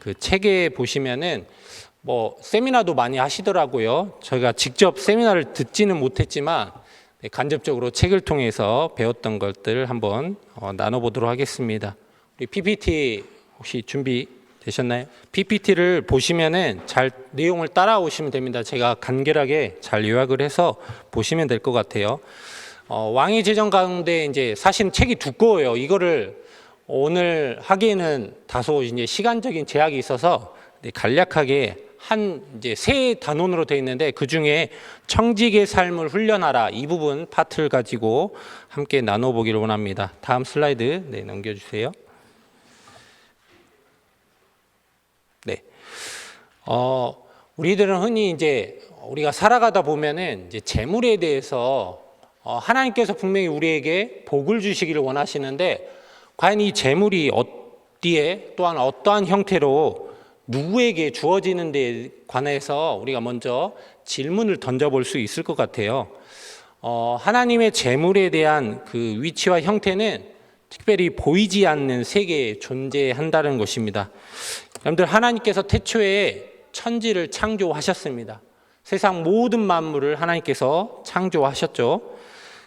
그 책에 보시면은 세미나도 많이 하시더라고요. 저희가 직접 세미나를 듣지는 못했지만 간접적으로 책을 통해서 배웠던 것들을 한번 나눠보도록 하겠습니다. 우리 PPT 혹시 준비되셨나요? PPT를 보시면은 잘 내용을 따라오시면 됩니다. 제가 간결하게 잘 요약을 해서 보시면 될 것 같아요. 왕의 제전 가운데 이제 사실 책이 두꺼워요. 이거를 오늘 하기에는 다소 이제 시간적인 제약이 있어서 간략하게 이제 세 단원으로 되어 있는데 그 중에 청직의 삶을 훈련하라 이 부분 파트를 가지고 함께 나눠보기를 원합니다. 다음 슬라이드 넘겨주세요. 네. 우리들은 흔히 이제 우리가 살아가다 보면은 이제 재물에 대해서 하나님께서 분명히 우리에게 복을 주시기를 원하시는데 과연 이 재물이 어디에 또한 어떠한 형태로 누구에게 주어지는 데 관해서 우리가 먼저 질문을 던져볼 수 있을 것 같아요. 하나님의 재물에 대한 그 위치와 형태는 특별히 보이지 않는 세계에 존재한다는 것입니다. 여러분들, 하나님께서 태초에 천지를 창조하셨습니다. 세상 모든 만물을 하나님께서 창조하셨죠.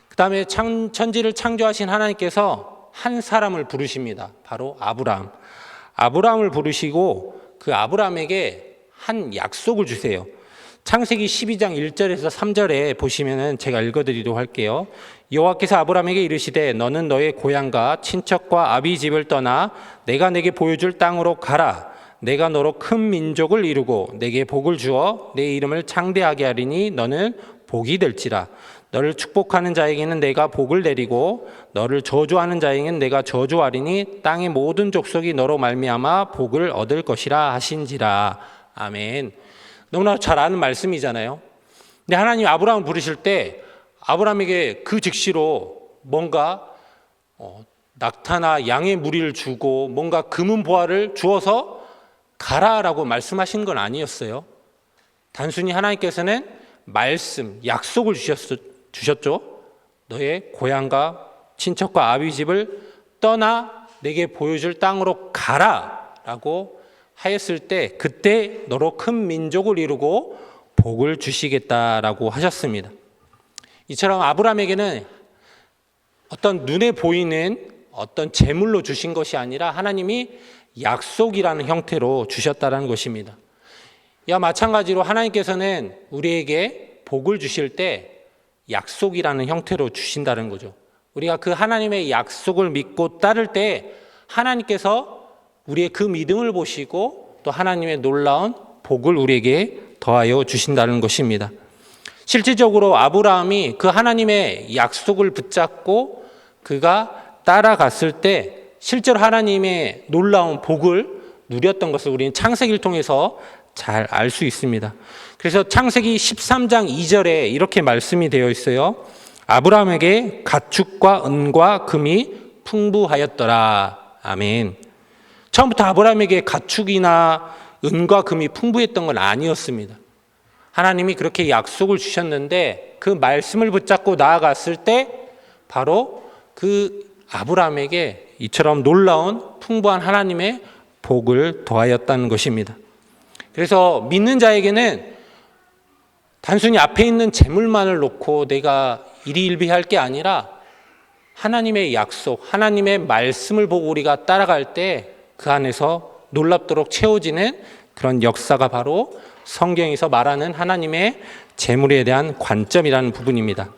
그 다음에 천지를 창조하신 하나님께서 한 사람을 부르십니다. 바로 아브라함을 부르시고 그 아브라함에게 한 약속을 주세요. 창세기 12장 1절에서 3절에 보시면은 제가 읽어드리도록 할게요. 여호와께서 아브라함에게 이르시되 너는 너의 고향과 친척과 아비 집을 떠나 내가 내게 보여줄 땅으로 가라. 내가 너로 큰 민족을 이루고 내게 복을 주어 내 이름을 창대하게 하리니 너는 복이 될지라. 너를 축복하는 자에게는 내가 복을 내리고 너를 저주하는 자에게는 내가 저주하리니 땅의 모든 족속이 너로 말미암아 복을 얻을 것이라 하신지라. 아멘. 너무나 잘 아는 말씀이잖아요. 근데 하나님 아브라함을 부르실 때 아브라함에게 그 즉시로 뭔가 낙타나 양의 무리를 주고 뭔가 금은 보화를 주어서 가라라고 말씀하신 건 아니었어요. 단순히 하나님께서는 말씀, 약속을 주셨죠. 너의 고향과 친척과 아비 집을 떠나 내게 보여줄 땅으로 가라 라고 하였을 때 그때 너로 큰 민족을 이루고 복을 주시겠다라고 하셨습니다. 이처럼 아브라함에게는 어떤 눈에 보이는 어떤 재물로 주신 것이 아니라 하나님이 약속이라는 형태로 주셨다는 것입니다. 이와 마찬가지로 하나님께서는 우리에게 복을 주실 때 약속이라는 형태로 주신다는 거죠. 우리가 그 하나님의 약속을 믿고 따를 때 하나님께서 우리의 그 믿음을 보시고 또 하나님의 놀라운 복을 우리에게 더하여 주신다는 것입니다. 실질적으로 아브라함이 그 하나님의 약속을 붙잡고 그가 따라갔을 때 실제로 하나님의 놀라운 복을 누렸던 것을 우리는 창세기를 통해서 잘 알 수 있습니다. 그래서 창세기 13장 2절에 이렇게 말씀이 되어 있어요. 아브라함에게 가축과 은과 금이 풍부하였더라. 아멘. 처음부터 아브라함에게 가축이나 은과 금이 풍부했던 건 아니었습니다. 하나님이 그렇게 약속을 주셨는데 그 말씀을 붙잡고 나아갔을 때 바로 그 아브라함에게 이처럼 놀라운 풍부한 하나님의 복을 더하였다는 것입니다. 그래서 믿는 자에게는 단순히 앞에 있는 재물만을 놓고 내가 일희일비할 게 아니라 하나님의 약속, 하나님의 말씀을 보고 우리가 따라갈 때 그 안에서 놀랍도록 채워지는 그런 역사가 바로 성경에서 말하는 하나님의 재물에 대한 관점이라는 부분입니다.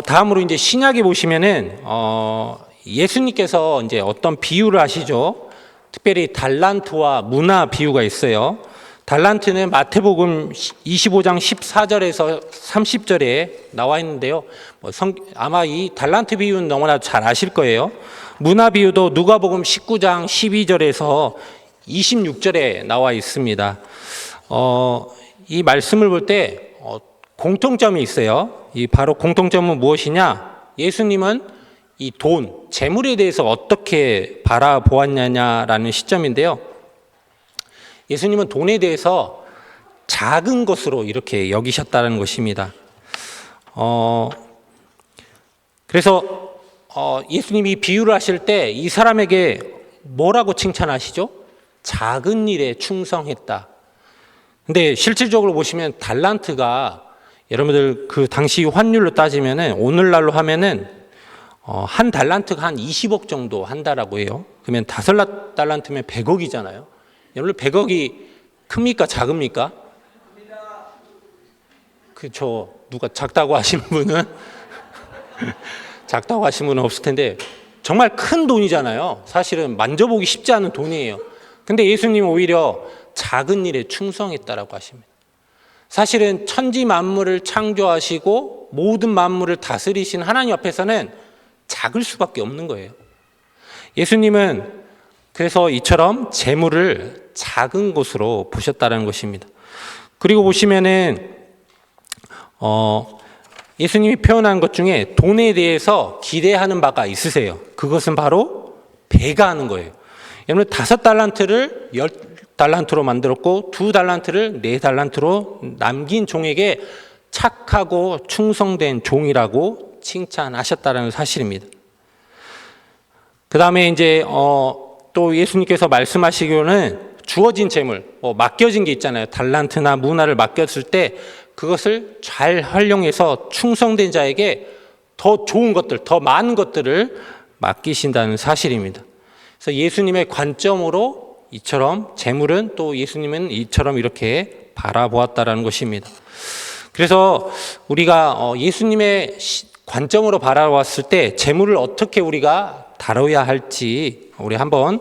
다음으로 이제 신약에 보시면은 예수님께서 이제 어떤 비유를 하시죠. 특별히 달란트와 문화 비유가 있어요. 달란트는 마태복음 25장 14절에서 30절에 나와 있는데요. 아마 이 달란트 비유는 너무나 잘 아실 거예요. 문화 비유도 누가복음 19장 12절에서 26절에 나와 있습니다. 이 말씀을 볼 때 공통점이 있어요. 이 바로 공통점은 무엇이냐? 예수님은 이 돈, 재물에 대해서 어떻게 바라보았냐라는 시점인데요. 예수님은 돈에 대해서 작은 것으로 이렇게 여기셨다는 것입니다. 그래서 예수님이 비유를 하실 때 이 사람에게 뭐라고 칭찬하시죠? 작은 일에 충성했다. 근데 실질적으로 보시면 달란트가 여러분들 그 당시 환율로 따지면은 오늘날로 하면은 한 달란트가 한 20억 정도 한다라고 해요. 그러면 5달란트면 100억이잖아요. 여러분 100억이 큽니까 작습니까? 그쵸. 누가 작다고 하시는 분은 작다고 하시는 분은 없을 텐데 정말 큰 돈이잖아요. 사실은 만져보기 쉽지 않은 돈이에요. 근데 예수님은 오히려 작은 일에 충성했다라고 하십니다. 사실은 천지 만물을 창조하시고 모든 만물을 다스리신 하나님 앞에서는 작을 수밖에 없는 거예요. 예수님은 그래서 이처럼 재물을 작은 것으로 보셨다는 것입니다. 그리고 보시면은 예수님이 표현한 것 중에 돈에 대해서 기대하는 바가 있으세요. 그것은 바로 배가 하는 거예요. 여러분 5달란트를 10달란트로 만들었고 2달란트를 4달란트로 남긴 종에게 착하고 충성된 종이라고 칭찬하셨다는 사실입니다. 그 다음에 이제 또 예수님께서 말씀하시기로는 주어진 재물, 맡겨진 게 있잖아요. 달란트나 문화를 맡겼을 때 그것을 잘 활용해서 충성된 자에게 더 좋은 것들, 더 많은 것들을 맡기신다는 사실입니다. 그래서 예수님의 관점으로 이처럼 재물은 또 예수님은 이처럼 이렇게 바라보았다라는 것입니다. 그래서 우리가 예수님의 관점으로 바라봤을 때 재물을 어떻게 우리가 다뤄야 할지 우리 한번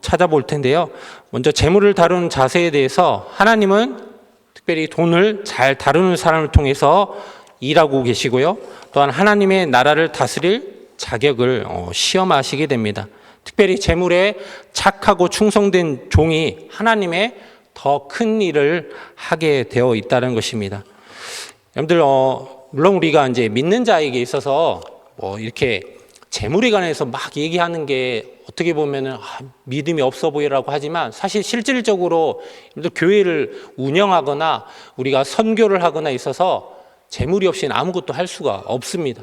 찾아볼 텐데요. 먼저 재물을 다루는 자세에 대해서 하나님은 특별히 돈을 잘 다루는 사람을 통해서 일하고 계시고요. 또한 하나님의 나라를 다스릴 자격을 시험하시게 됩니다. 특별히 재물에 착하고 충성된 종이 하나님의 더 큰 일을 하게 되어 있다는 것입니다. 여러분들 물론 우리가 이제 믿는 자에게 있어서 이렇게 재물에 관해서 막 얘기하는 게 어떻게 보면은 믿음이 없어 보이라고 하지만 사실 실질적으로 교회를 운영하거나 우리가 선교를 하거나 있어서 재물이 없이는 아무것도 할 수가 없습니다.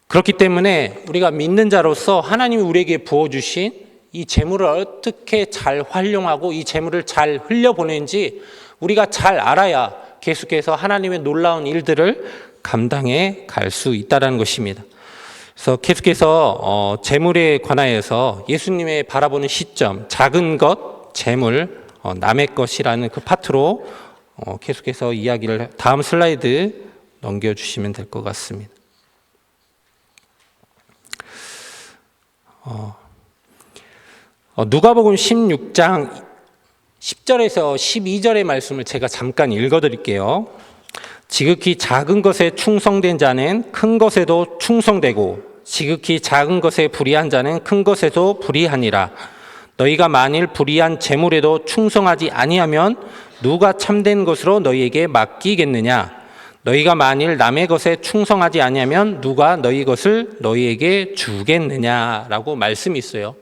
그렇기 때문에 우리가 믿는 자로서 하나님이 우리에게 부어주신 이 재물을 어떻게 잘 활용하고 이 재물을 잘 흘려보내는지 우리가 잘 알아야 계속해서 하나님의 놀라운 일들을 감당해 갈 수 있다는 것입니다. 그래서 계속해서 재물에 관하여서 예수님의 바라보는 시점, 작은 것, 재물, 남의 것이라는 그 파트로 계속해서 이야기를 다음 슬라이드 넘겨주시면 될 것 같습니다. 누가복음 16장 10절에서 12절의 말씀을 제가 잠깐 읽어드릴게요. 지극히 작은 것에 충성된 자는 큰 것에도 충성되고 지극히 작은 것에 불의한 자는 큰 것에도 불의하니라. 너희가 만일 불의한 재물에도 충성하지 아니하면 누가 참된 것으로 너희에게 맡기겠느냐. 너희가 만일 남의 것에 충성하지 아니하면 누가 너희 것을 너희에게 주겠느냐라고 말씀이 있어요.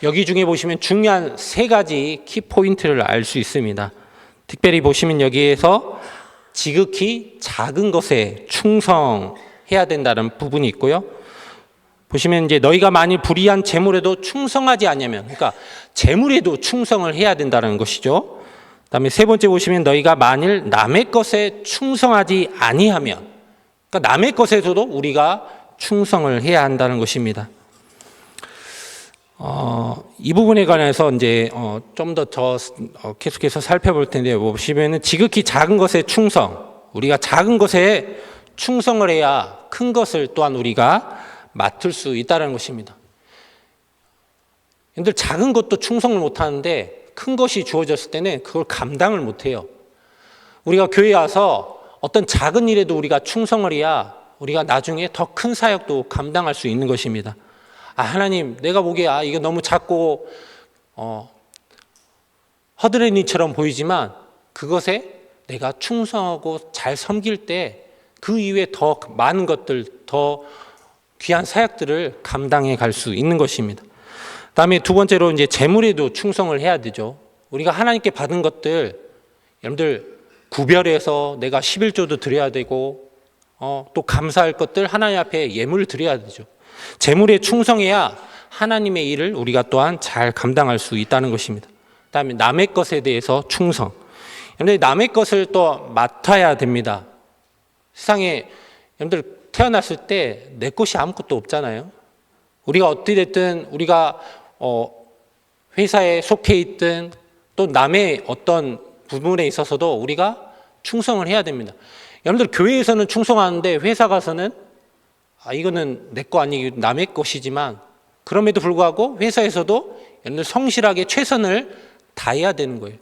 여기 중에 보시면 중요한 3가지 키포인트를 알 수 있습니다. 특별히 보시면 여기에서 지극히 작은 것에 충성해야 된다는 부분이 있고요. 보시면 이제 너희가 만일 불의한 재물에도 충성하지 않으면, 그러니까 재물에도 충성을 해야 된다는 것이죠. 그다음에 3번째 보시면 너희가 만일 남의 것에 충성하지 아니하면, 그러니까 남의 것에서도 우리가 충성을 해야 한다는 것입니다. 이 부분에 관해서 이제 좀 더 계속해서 살펴볼 텐데 보시면은 지극히 작은 것에 충성, 우리가 작은 것에 충성을 해야 큰 것을 또한 우리가 맡을 수 있다는 것입니다. 여러분들 작은 것도 충성을 못 하는데 큰 것이 주어졌을 때는 그걸 감당을 못 해요. 우리가 교회에 와서 어떤 작은 일에도 우리가 충성을 해야 우리가 나중에 더 큰 사역도 감당할 수 있는 것입니다. 하나님, 내가 보기에 이거 너무 작고 허드렛일처럼 보이지만 그것에 내가 충성하고 잘 섬길 때 그 이후에 더 많은 것들, 더 귀한 사역들을 감당해 갈 수 있는 것입니다. 그다음에 2번째로 이제 재물에도 충성을 해야 되죠. 우리가 하나님께 받은 것들, 여러분들 구별해서 내가 11조도 드려야 되고 또 감사할 것들 하나님 앞에 예물을 드려야 되죠. 재물에 충성해야 하나님의 일을 우리가 또한 잘 감당할 수 있다는 것입니다. 그다음에 남의 것에 대해서 충성. 여러분들 남의 것을 또 맡아야 됩니다. 세상에 여러분들 태어났을 때 내 것이 아무것도 없잖아요. 우리가 어찌 됐든 우리가 회사에 속해 있든 또 남의 어떤 부분에 있어서도 우리가 충성을 해야 됩니다. 여러분들 교회에서는 충성하는데 회사 가서는 이거는 내 거 아니고 남의 것이지만 그럼에도 불구하고 회사에서도 여러분들 성실하게 최선을 다해야 되는 거예요.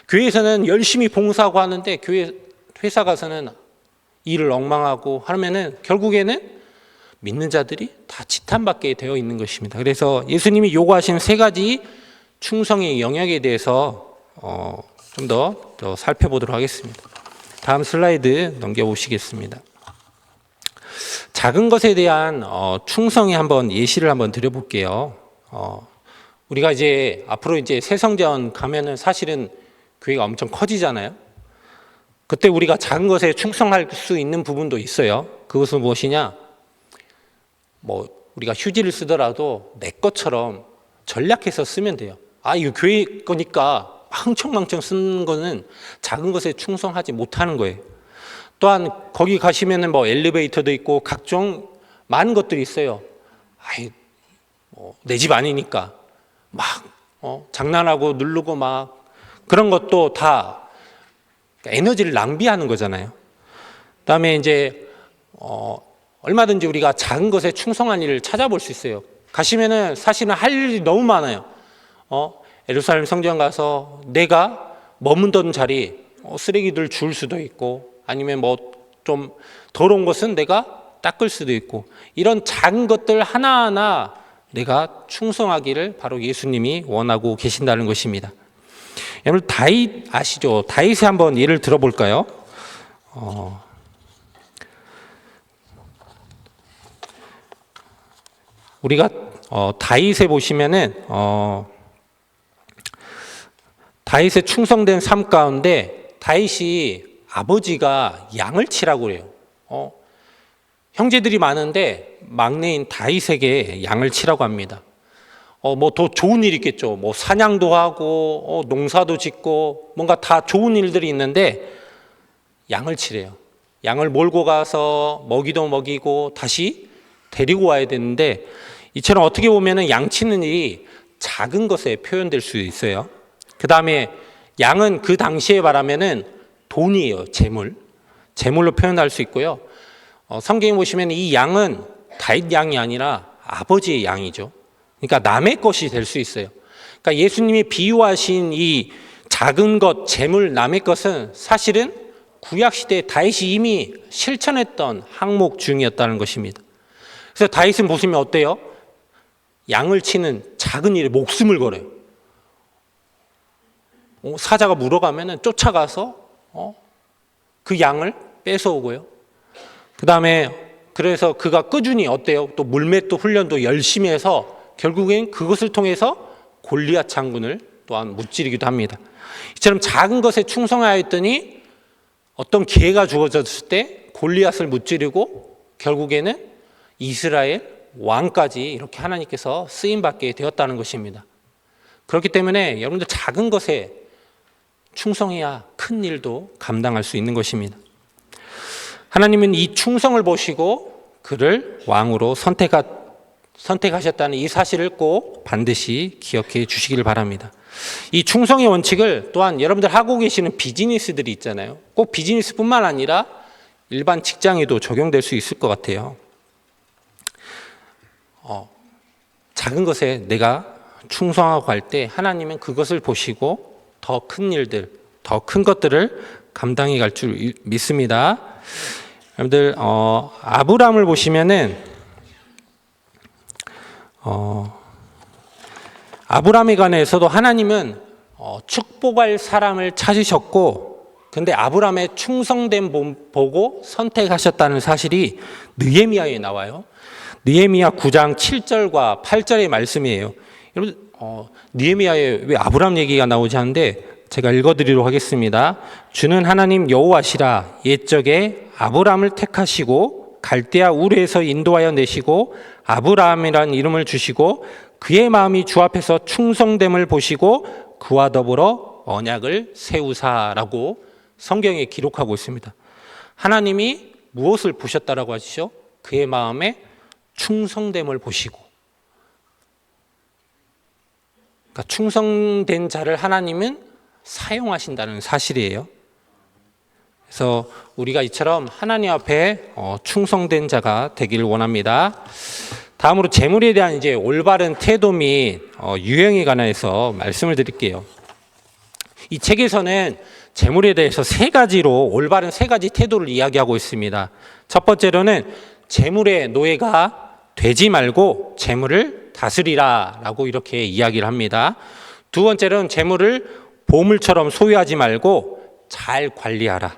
교회에서는 열심히 봉사하고 하는데 회사 가서는 일을 엉망하고 하면은 결국에는 믿는 자들이 다 지탄받게 되어 있는 것입니다. 그래서 예수님이 요구하신 세 가지 충성의 영역에 대해서 좀 더 살펴보도록 하겠습니다. 다음 슬라이드 넘겨보시겠습니다. 작은 것에 대한 충성에 한번 예시를 한번 드려볼게요. 우리가 이제 앞으로 이제 새성전 가면은 사실은 교회가 엄청 커지잖아요. 그때 우리가 작은 것에 충성할 수 있는 부분도 있어요. 그것은 무엇이냐? 우리가 휴지를 쓰더라도 내 것처럼 전략해서 쓰면 돼요. 이거 교회 거니까 흥청망청 쓰는 거는 작은 것에 충성하지 못하는 거예요. 또한 거기 가시면은 엘리베이터도 있고 각종 많은 것들이 있어요. 내 집 아니니까 막 장난하고 누르고 막 그런 것도 다 에너지를 낭비하는 거잖아요. 그다음에 이제 얼마든지 우리가 작은 것에 충성한 일을 찾아볼 수 있어요. 가시면은 사실은 할 일이 너무 많아요. 예루살렘 성전 가서 내가 머문던 자리 쓰레기들 줄 수도 있고 아니면 좀 더러운 것은 내가 닦을 수도 있고 이런 작은 것들 하나하나 내가 충성하기를 바로 예수님이 원하고 계신다는 것입니다. 여러분 다윗 아시죠? 다윗의 한번 예를 들어볼까요? 우리가 다윗에 보시면은 다윗의 충성된 삶 가운데 다윗이 아버지가 양을 치라고 그래요. 형제들이 많은데 막내인 다윗에게 양을 치라고 합니다. 더 좋은 일이 있겠죠. 사냥도 하고 농사도 짓고 뭔가 다 좋은 일들이 있는데 양을 치래요. 양을 몰고 가서 먹이도 먹이고 다시 데리고 와야 되는데 이처럼 어떻게 보면은 양 치는 일이 작은 것에 표현될 수 있어요. 그 다음에 양은 그 당시에 말하면은 돈이에요. 재물로 표현할 수 있고요. 성경에 보시면 이 양은 다윗 양이 아니라 아버지의 양이죠. 그러니까 남의 것이 될 수 있어요. 그러니까 예수님이 비유하신 이 작은 것, 재물, 남의 것은 사실은 구약시대에 다윗이 이미 실천했던 항목 중이었다는 것입니다. 그래서 다윗은 보시면 어때요? 양을 치는 작은 일에 목숨을 걸어요. 사자가 물어가면 쫓아가서 그 양을 뺏어오고요. 그 다음에 그래서 그가 꾸준히 어때요? 또 물맷도 훈련도 열심히 해서 결국엔 그것을 통해서 골리앗 장군을 또한 무찌르기도 합니다. 이처럼 작은 것에 충성하였더니 어떤 기회가 주어졌을 때 골리앗을 무찌르고 결국에는 이스라엘 왕까지 이렇게 하나님께서 쓰임받게 되었다는 것입니다. 그렇기 때문에 여러분들 작은 것에 충성해야 큰 일도 감당할 수 있는 것입니다. 하나님은 이 충성을 보시고 그를 왕으로 선택하셨다는 이 사실을 꼭 반드시 기억해 주시기를 바랍니다. 이 충성의 원칙을 또한 여러분들 하고 계시는 비즈니스들이 있잖아요. 꼭 비즈니스뿐만 아니라 일반 직장에도 적용될 수 있을 것 같아요. 작은 것에 내가 충성하고 할 때 하나님은 그것을 보시고 더 큰 일들, 더 큰 것들을 감당해 갈 줄 믿습니다. 여러분들 아브라함을 보시면은 아브라함에 관해서도 하나님은 축복할 사람을 찾으셨고 근데 아브라함의 충성됨 보고 선택하셨다는 사실이 느헤미야에 나와요. 느헤미야 9장 7절과 8절의 말씀이에요. 여러분 느헤미야에 왜 아브라함 얘기가 나오지 않는데 제가 읽어드리도록 하겠습니다. 주는 하나님 여호와시라 옛적에 아브라함을 택하시고 갈대아 우르에서 인도하여 내시고 아브라함이라는 이름을 주시고 그의 마음이 주 앞에서 충성됨을 보시고 그와 더불어 언약을 세우사라고 성경에 기록하고 있습니다. 하나님이 무엇을 보셨다라고 하시죠? 그의 마음에 충성됨을 보시고, 그러니까 충성된 자를 하나님은 사용하신다는 사실이에요. 그래서 우리가 이처럼 하나님 앞에 충성된 자가 되기를 원합니다. 다음으로 재물에 대한 이제 올바른 태도 및 유형에 관해서 말씀을 드릴게요. 이 책에서는 재물에 대해서 세 가지로 올바른 세 가지 태도를 이야기하고 있습니다. 첫 번째로는 재물의 노예가 되지 말고 재물을 다스리라라고 이렇게 이야기를 합니다. 두 번째로는 재물을 보물처럼 소유하지 말고 잘 관리하라.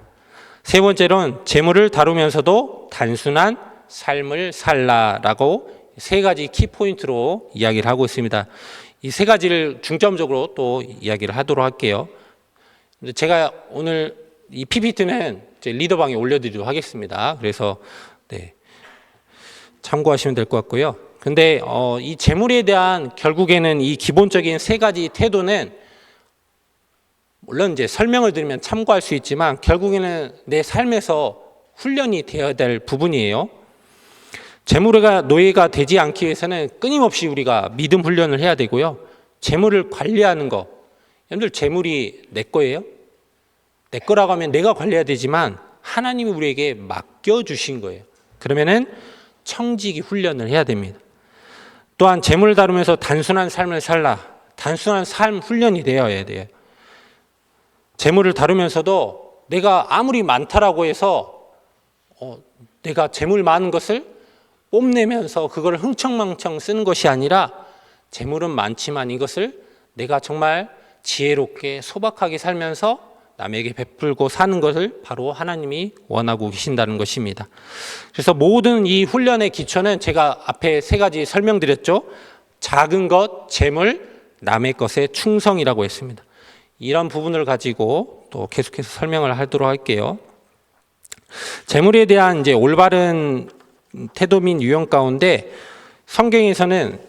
세 번째로는 재물을 다루면서도 단순한 삶을 살라라고 세 가지 키포인트로 이야기를 하고 있습니다. 이 세 가지를 중점적으로 또 이야기를 하도록 할게요. 제가 오늘 이 PPT는 제 리더방에 올려드리도록 하겠습니다. 그래서 참고하시면 될 것 같고요. 근데 이 재물에 대한 결국에는 이 기본적인 세 가지 태도는 물론 이제 설명을 드리면 참고할 수 있지만 결국에는 내 삶에서 훈련이 되어야 될 부분이에요. 재물의 노예가 되지 않기 위해서는 끊임없이 우리가 믿음 훈련을 해야 되고요. 재물을 관리하는 거, 여러분들 재물이 내 거예요? 내 거라고 하면 내가 관리해야 되지만 하나님이 우리에게 맡겨주신 거예요. 그러면은 청지기 훈련을 해야 됩니다. 또한 재물을 다루면서 단순한 삶을 살라. 단순한 삶 훈련이 되어야 돼요. 재물을 다루면서도 내가 아무리 많다라고 해서 내가 재물 많은 것을 뽐내면서 그걸 흥청망청 쓰는 것이 아니라 재물은 많지만 이것을 내가 정말 지혜롭게 소박하게 살면서 남에게 베풀고 사는 것을 바로 하나님이 원하고 계신다는 것입니다. 그래서 모든 이 훈련의 기초는 제가 앞에 세 가지 설명드렸죠. 작은 것, 재물, 남의 것에 충성이라고 했습니다. 이런 부분을 가지고 또 계속해서 설명을 하도록 할게요. 재물에 대한 이제 올바른 태도 및 유형 가운데 성경에서는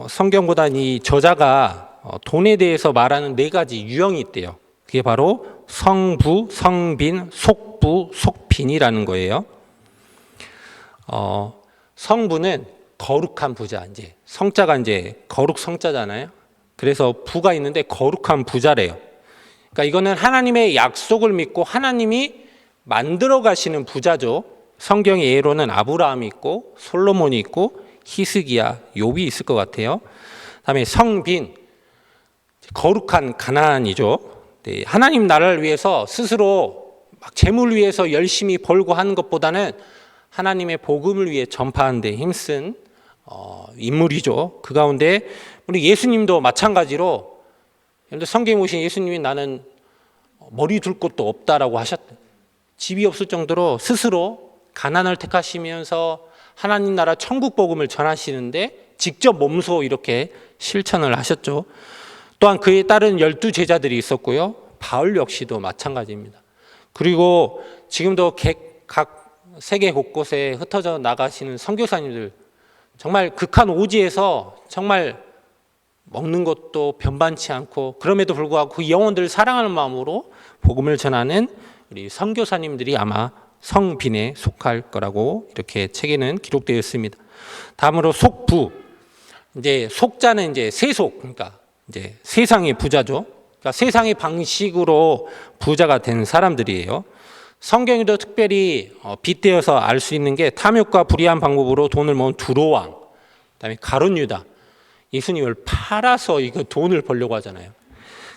성경보다 이 저자가 돈에 대해서 말하는 네 가지 유형이 있대요. 그게 바로 성부, 성빈, 속부, 속빈이라는 거예요. 성부는 거룩한 부자, 이제 성자가 이제 거룩 성자잖아요. 그래서 부가 있는데 거룩한 부자래요. 그러니까 이거는 하나님의 약속을 믿고 하나님이 만들어 가시는 부자죠. 성경의 예로는 아브라함이 있고 솔로몬이 있고 히스기야, 욥이 있을 것 같아요. 그다음에 성빈, 거룩한 가나안이죠. 하나님 나라를 위해서 스스로 막 재물 위해서 열심히 벌고 하는 것보다는 하나님의 복음을 위해 전파하는 데 힘쓴 인물이죠. 그 가운데 우리 예수님도 마찬가지로 성경에 보신 예수님이 나는 머리 둘 곳도 없다라고 하셨대. 집이 없을 정도로 스스로 가난을 택하시면서 하나님 나라 천국 복음을 전하시는데 직접 몸소 이렇게 실천을 하셨죠. 또한 그에 따른 12제자들이 있었고요. 바울 역시도 마찬가지입니다. 그리고 지금도 각 세계 곳곳에 흩어져 나가시는 선교사님들, 정말 극한 오지에서 정말 먹는 것도 변반치 않고 그럼에도 불구하고 그 영혼들을 사랑하는 마음으로 복음을 전하는 우리 선교사님들이 아마 성빈에 속할 거라고 이렇게 책에는 기록되어 있습니다. 다음으로 속부, 이제 속자는 이제 세속, 그러니까 이제 세상의 부자죠. 그러니까 세상의 방식으로 부자가 된 사람들이에요. 성경에도 특별히 빗대어서 알 수 있는 게 탐욕과 불의한 방법으로 돈을 모은 두로왕, 그다음에 가룟 유다, 예수님을 팔아서 이거 돈을 벌려고 하잖아요.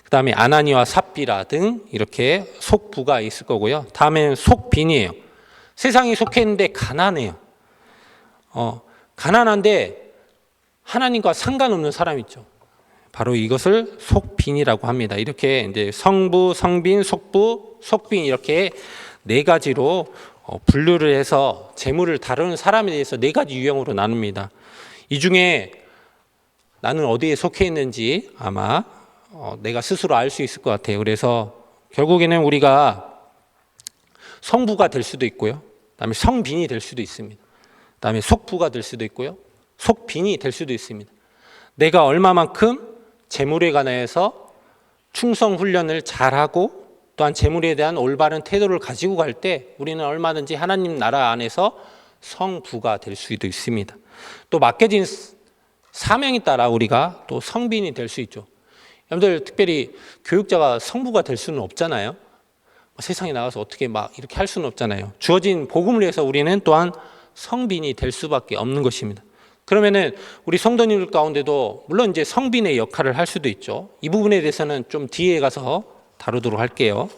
그다음에 아나니와 삽비라 등 이렇게 속부가 있을 거고요. 다음에는 속빈이에요. 세상에 속해 있는데 가난해요. 가난한데 하나님과 상관없는 사람 있죠. 바로 이것을 속빈이라고 합니다. 이렇게 이제 성부, 성빈, 속부, 속빈 이렇게 네 가지로 분류를 해서 재물을 다루는 사람에 대해서 네 가지 유형으로 나눕니다. 이 중에 나는 어디에 속해 있는지 아마 내가 스스로 알 수 있을 것 같아요. 그래서 결국에는 우리가 성부가 될 수도 있고요. 그다음에 성빈이 될 수도 있습니다. 그다음에 속부가 될 수도 있고요. 속빈이 될 수도 있습니다. 내가 얼마만큼 재물에 관해서 충성 훈련을 잘하고 또한 재물에 대한 올바른 태도를 가지고 갈 때 우리는 얼마든지 하나님 나라 안에서 성부가 될 수도 있습니다. 또 맡겨진 사명에 따라 우리가 또 성빈이 될 수 있죠. 여러분들 특별히 교육자가 성부가 될 수는 없잖아요. 세상에 나가서 어떻게 막 이렇게 할 수는 없잖아요. 주어진 복음을 위해서 우리는 또한 성빈이 될 수밖에 없는 것입니다. 그러면은 우리 성도님들 가운데도 물론 이제 성빈의 역할을 할 수도 있죠. 이 부분에 대해서는 좀 뒤에 가서 다루도록 할게요.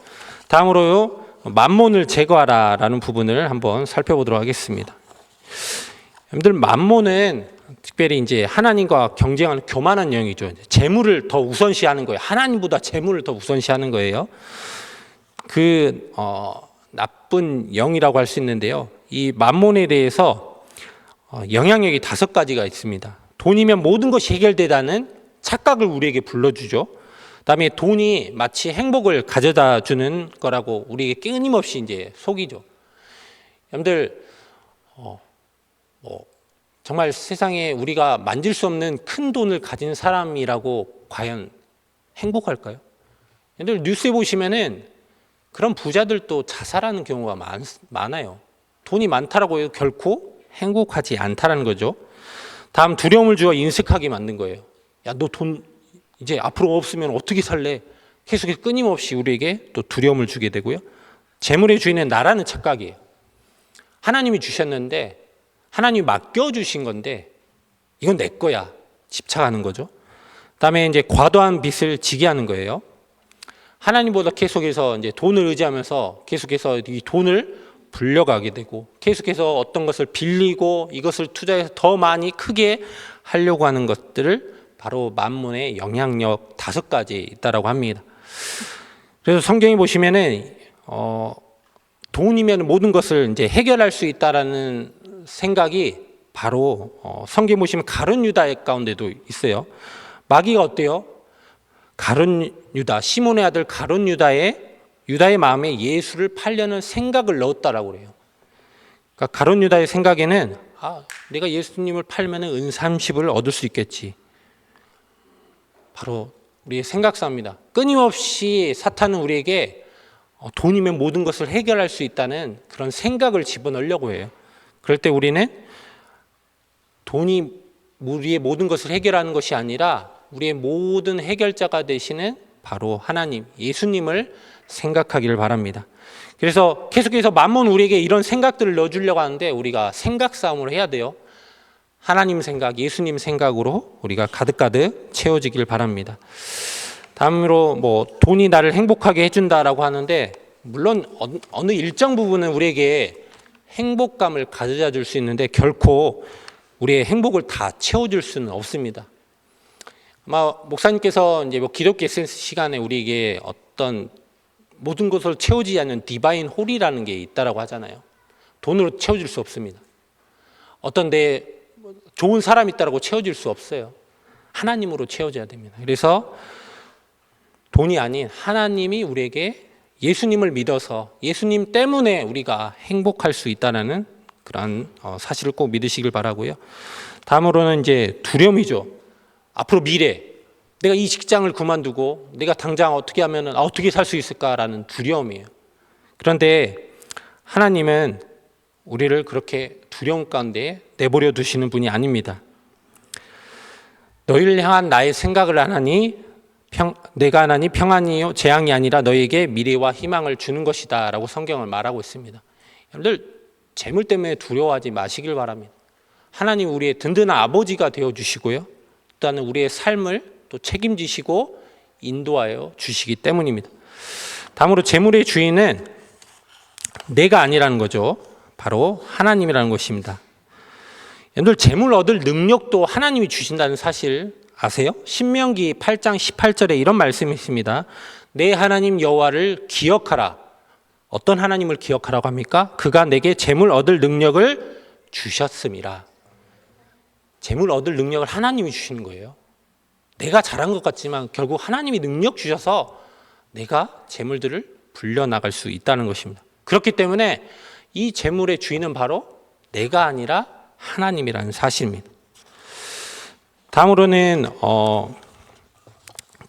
다음으로요, 만몬을 제거하라라는 부분을 한번 살펴보도록 하겠습니다. 여러분들 만몬은 특별히 이제 하나님과 경쟁하는 교만한 영이죠. 재물을 더 우선시하는 거예요. 하나님보다 재물을 더 우선시하는 거예요. 나쁜 영이라고 할 수 있는데요. 이 만몬에 대해서 영향력이 5가지가 있습니다. 돈이면 모든 것이 해결되다는 착각을 우리에게 불러주죠. 그다음에 돈이 마치 행복을 가져다 주는 거라고 우리에게 끊임없이 이제 속이죠. 여러분들 정말 세상에 우리가 만질 수 없는 큰 돈을 가진 사람이라고 과연 행복할까요? 여러분들 뉴스에 보시면은 그런 부자들도 자살하는 경우가 많아요. 돈이 많다라고 해서 결코 행복하지 않다라는 거죠. 다음 두려움을 주어 인색하게 만든 거예요. 야, 너 돈 이제 앞으로 없으면 어떻게 살래? 계속해서 끊임없이 우리에게 또 두려움을 주게 되고요. 재물의 주인은 나라는 착각이에요. 하나님이 주셨는데 하나님이 맡겨주신 건데 이건 내 거야. 집착하는 거죠. 그다음에 이제 과도한 빚을 지게 하는 거예요. 하나님보다 계속해서 이제 돈을 의지하면서 계속해서 이 돈을 불려가게 되고 계속해서 어떤 것을 빌리고 이것을 투자해서 더 많이 크게 하려고 하는 것들을 바로 만몬의 영향력 5가지 있다라고 합니다. 그래서 성경에 보시면은 돈이면 모든 것을 이제 해결할 수 있다라는 생각이 바로 성경 보시면 가룟 유다 가운데도 있어요. 마귀가 어때요? 가룟 유다, 시몬의 아들 가룟 유다의 마음에 예수를 팔려는 생각을 넣었다라고 그래요. 그러니까 가룟 유다의 생각에는 내가 예수님을 팔면 은 30을 얻을 수 있겠지. 바로 우리의 생각사입니다. 끊임없이 사탄은 우리에게 돈이면 모든 것을 해결할 수 있다는 그런 생각을 집어넣으려고 해요. 그럴 때 우리는 돈이 우리의 모든 것을 해결하는 것이 아니라 우리의 모든 해결자가 되시는 바로 하나님, 예수님을 생각하기를 바랍니다. 그래서 계속해서 만몬 우리에게 이런 생각들을 넣어주려고 하는데 우리가 생각 싸움을 해야 돼요. 하나님 생각, 예수님 생각으로 우리가 가득가득 채워지길 바랍니다. 다음으로 돈이 나를 행복하게 해준다라고 하는데 물론 어느 일정 부분은 우리에게 행복감을 가져다 줄 수 있는데 결코 우리의 행복을 다 채워줄 수는 없습니다. 아마 목사님께서 이제 기독교 에센스 시간에 우리에게 어떤 모든 것을 채우지 않는 디바인 홀이라는 게 있다라고 하잖아요. 돈으로 채워줄 수 없습니다. 어떤 내 좋은 사람이 있다라고 채워질 수 없어요. 하나님으로 채워져야 됩니다. 그래서 돈이 아닌 하나님이 우리에게 예수님을 믿어서 예수님 때문에 우리가 행복할 수 있다는 그런 사실을 꼭 믿으시길 바라고요. 다음으로는 이제 두려움이죠. 앞으로 미래, 내가 이 직장을 그만두고 내가 당장 어떻게 하면 어떻게 살 수 있을까라는 두려움이에요. 그런데 하나님은 우리를 그렇게 두려움 가운데 내버려 두시는 분이 아닙니다. 너희를 향한 나의 생각을 하나니 내가 하나니 평안이요 재앙이 아니라 너희에게 미래와 희망을 주는 것이다 라고 성경을 말하고 있습니다. 여러분들 재물 때문에 두려워하지 마시길 바랍니다. 하나님 우리의 든든한 아버지가 되어주시고요. 또한 우리의 삶을 또 책임지시고 인도하여 주시기 때문입니다. 다음으로 재물의 주인은 내가 아니라는 거죠. 바로 하나님이라는 것입니다. 여러분들 재물 얻을 능력도 하나님이 주신다는 사실 아세요? 신명기 8장 18절에 이런 말씀이 있습니다. 내 하나님 여호와를 기억하라. 어떤 하나님을 기억하라고 합니까? 그가 내게 재물 얻을 능력을 주셨음이라. 재물 얻을 능력을 하나님이 주시는 거예요. 내가 잘한 것 같지만 결국 하나님이 능력 주셔서 내가 재물들을 불려나갈 수 있다는 것입니다. 그렇기 때문에 이 재물의 주인은 바로 내가 아니라 하나님이라는 사실입니다. 다음으로는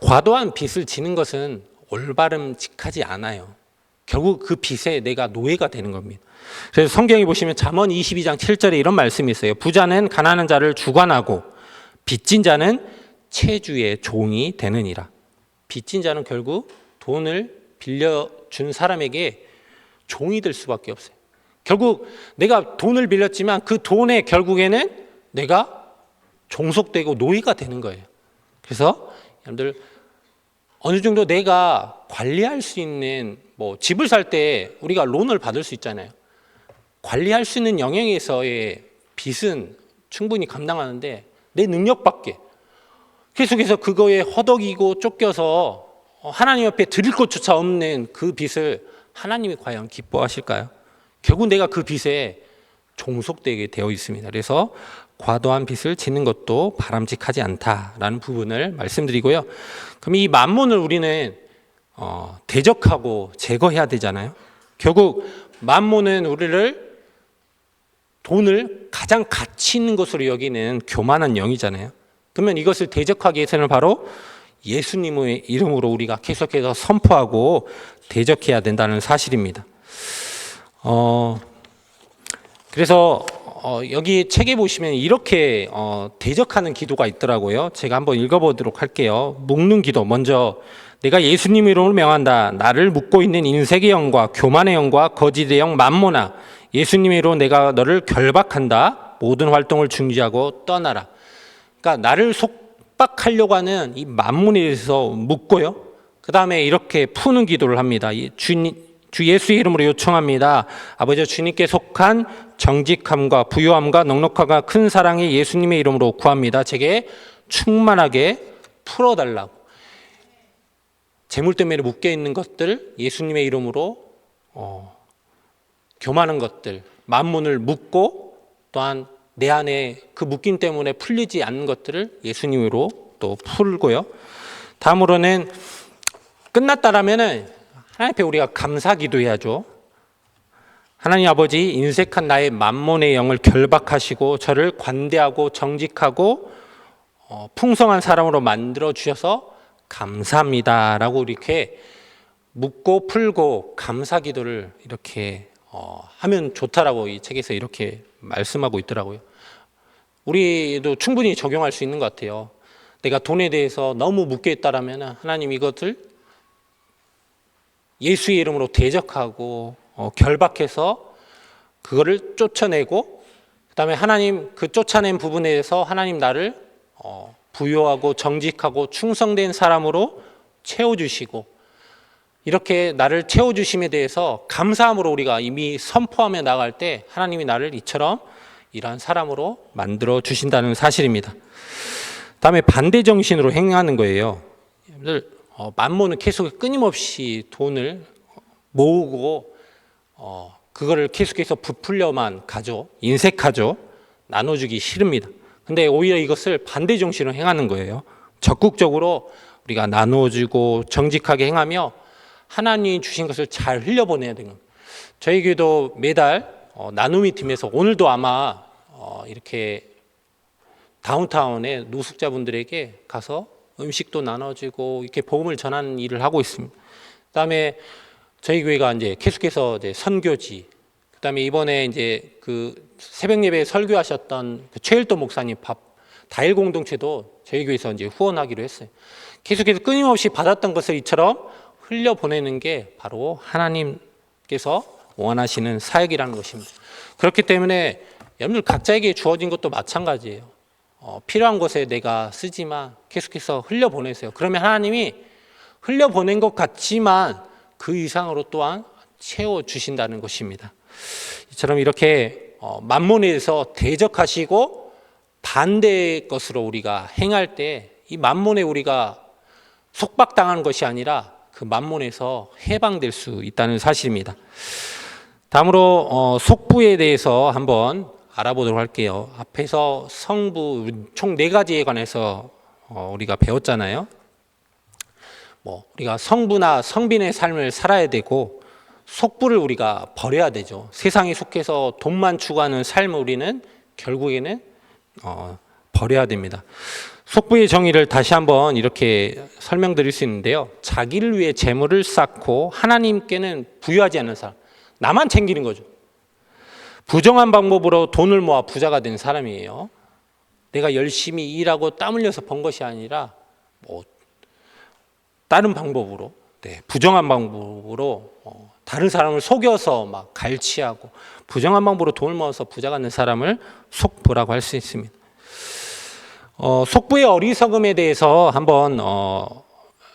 과도한 빚을 지는 것은 올바름직하지 않아요. 결국 그 빚에 내가 노예가 되는 겁니다. 그래서 성경에 보시면 잠언 22장 7절에 이런 말씀이 있어요. 부자는 가난한 자를 주관하고 빚진 자는 채주의 종이 되느니라. 빚진 자는 결국 돈을 빌려준 사람에게 종이 될 수밖에 없어요. 결국 내가 돈을 빌렸지만 그 돈에 결국에는 내가 종속되고 노예가 되는 거예요. 그래서 여러분들 어느 정도 내가 관리할 수 있는 집을 살 때 우리가 론을 받을 수 있잖아요. 관리할 수 있는 영역에서의 빚은 충분히 감당하는데 내 능력 밖에 계속해서 그거에 허덕이고 쫓겨서 하나님 앞에 드릴 것조차 없는 그 빚을 하나님이 과연 기뻐하실까요? 결국 내가 그 빚에 종속되게 되어 있습니다. 그래서 과도한 빚을 지는 것도 바람직하지 않다라는 부분을 말씀드리고요. 그럼 이 만몬을 우리는 대적하고 제거해야 되잖아요. 결국 만몬은 우리를 돈을 가장 가치 있는 것으로 여기는 교만한 영이잖아요. 그러면 이것을 대적하기 위해서는 바로 예수님의 이름으로 우리가 계속해서 선포하고 대적해야 된다는 사실입니다. 그래서 여기 책에 보시면 이렇게 대적하는 기도가 있더라고요. 제가 한번 읽어보도록 할게요. 묶는 기도. 먼저 내가 예수님 이름으로 명한다. 나를 묶고 있는 인색의 영과 교만의 영과 거짓의 영 만몬아, 예수님의 이름으로 내가 너를 결박한다. 모든 활동을 중지하고 떠나라. 그러니까 나를 속박하려고 하는 이 만몬에 대해서 묶고요. 그 다음에 이렇게 푸는 기도를 합니다. 주 예수의 이름으로 요청합니다. 아버지, 주님께 속한 정직함과 부유함과 넉넉함과 큰 사랑의 예수님의 이름으로 구합니다. 제게 충만하게 풀어달라고. 재물 때문에 묶여 있는 것들 예수님의 이름으로 교만한 것들 만몬을 묶고, 또한 내 안에 그 묶임 때문에 풀리지 않는 것들을 예수님으로 또 풀고요. 다음으로는 끝났다라면은 하나님 앞에 우리가 감사 기도해야죠. 하나님 아버지, 인색한 나의 만몬의 영을 결박하시고 저를 관대하고 정직하고 풍성한 사람으로 만들어 주셔서 감사합니다라고 이렇게 묻고 풀고 감사 기도를 이렇게 하면 좋다라고 이 책에서 이렇게 말씀하고 있더라고요. 우리도 충분히 적용할 수 있는 것 같아요. 내가 돈에 대해서 너무 묶여 있다라면 하나님 이것을 예수의 이름으로 대적하고 결박해서 그거를 쫓아내고, 그 다음에 하나님 그 쫓아낸 부분에 대해서 하나님 나를 부유하고 정직하고 충성된 사람으로 채워주시고, 이렇게 나를 채워주심에 대해서 감사함으로 우리가 이미 선포하며 나갈 때 하나님이 나를 이처럼 이러한 사람으로 만들어 주신다는 사실입니다. 다음에 반대 정신으로 행하는 거예요. 여러분들 만몬은 계속 끊임없이 돈을 모으고 그거를 계속해서 부풀려만 가죠. 인색하죠. 나눠주기 싫습니다. 근데 오히려 이것을 반대 정신으로 행하는 거예요. 적극적으로 우리가 나누어주고 정직하게 행하며 하나님이 주신 것을 잘 흘려보내야 되는 겁니다. 저희 교회도 매달 나눔이 팀에서 오늘도 아마 이렇게 다운타운의 노숙자분들에게 가서 음식도 나눠주고 이렇게 복음을 전하는 일을 하고 있습니다. 그다음에 저희 교회가 이제 계속해서 이제 선교지, 그다음에 이번에 이제 그 새벽 예배에 설교하셨던 그 최일도 목사님 다일 공동체도 저희 교회에서 이제 후원하기로 했어요. 계속해서 끊임없이 받았던 것을 이처럼 흘려 보내는 게 바로 하나님께서 원하시는 사역이라는 것입니다. 그렇기 때문에 여러분들 각자에게 주어진 것도 마찬가지예요. 필요한 것에 내가 쓰지만 계속해서 흘려보내세요. 그러면 하나님이 흘려보낸 것 같지만 그 이상으로 또한 채워주신다는 것입니다. 이처럼 이렇게 만몬에 대해서 대적하시고 반대의 것으로 우리가 행할 때 이 만몬에 우리가 속박당하는 것이 아니라 그 만몬에서 해방될 수 있다는 사실입니다. 다음으로 속부에 대해서 한번 알아보도록 할게요. 앞에서 성부 총 4가지에 관해서 우리가 배웠잖아요. 우리가 성부나 성빈의 삶을 살아야 되고, 속부를 우리가 버려야 되죠. 세상에 속해서 돈만 추구하는 삶을 우리는 결국에는 버려야 됩니다. 속부의 정의를 다시 한번 이렇게 설명드릴 수 있는데요. 자기를 위해 재물을 쌓고 하나님께는 부유하지 않는 사람, 나만 챙기는 거죠. 부정한 방법으로 돈을 모아 부자가 된 사람이에요. 내가 열심히 일하고 땀 흘려서 번 것이 아니라 다른 방법으로, 부정한 방법으로 다른 사람을 속여서 막 갈취하고 부정한 방법으로 돈을 모아서 부자가 된 사람을 속부라고 할 수 있습니다. 속부의 어리석음에 대해서 한번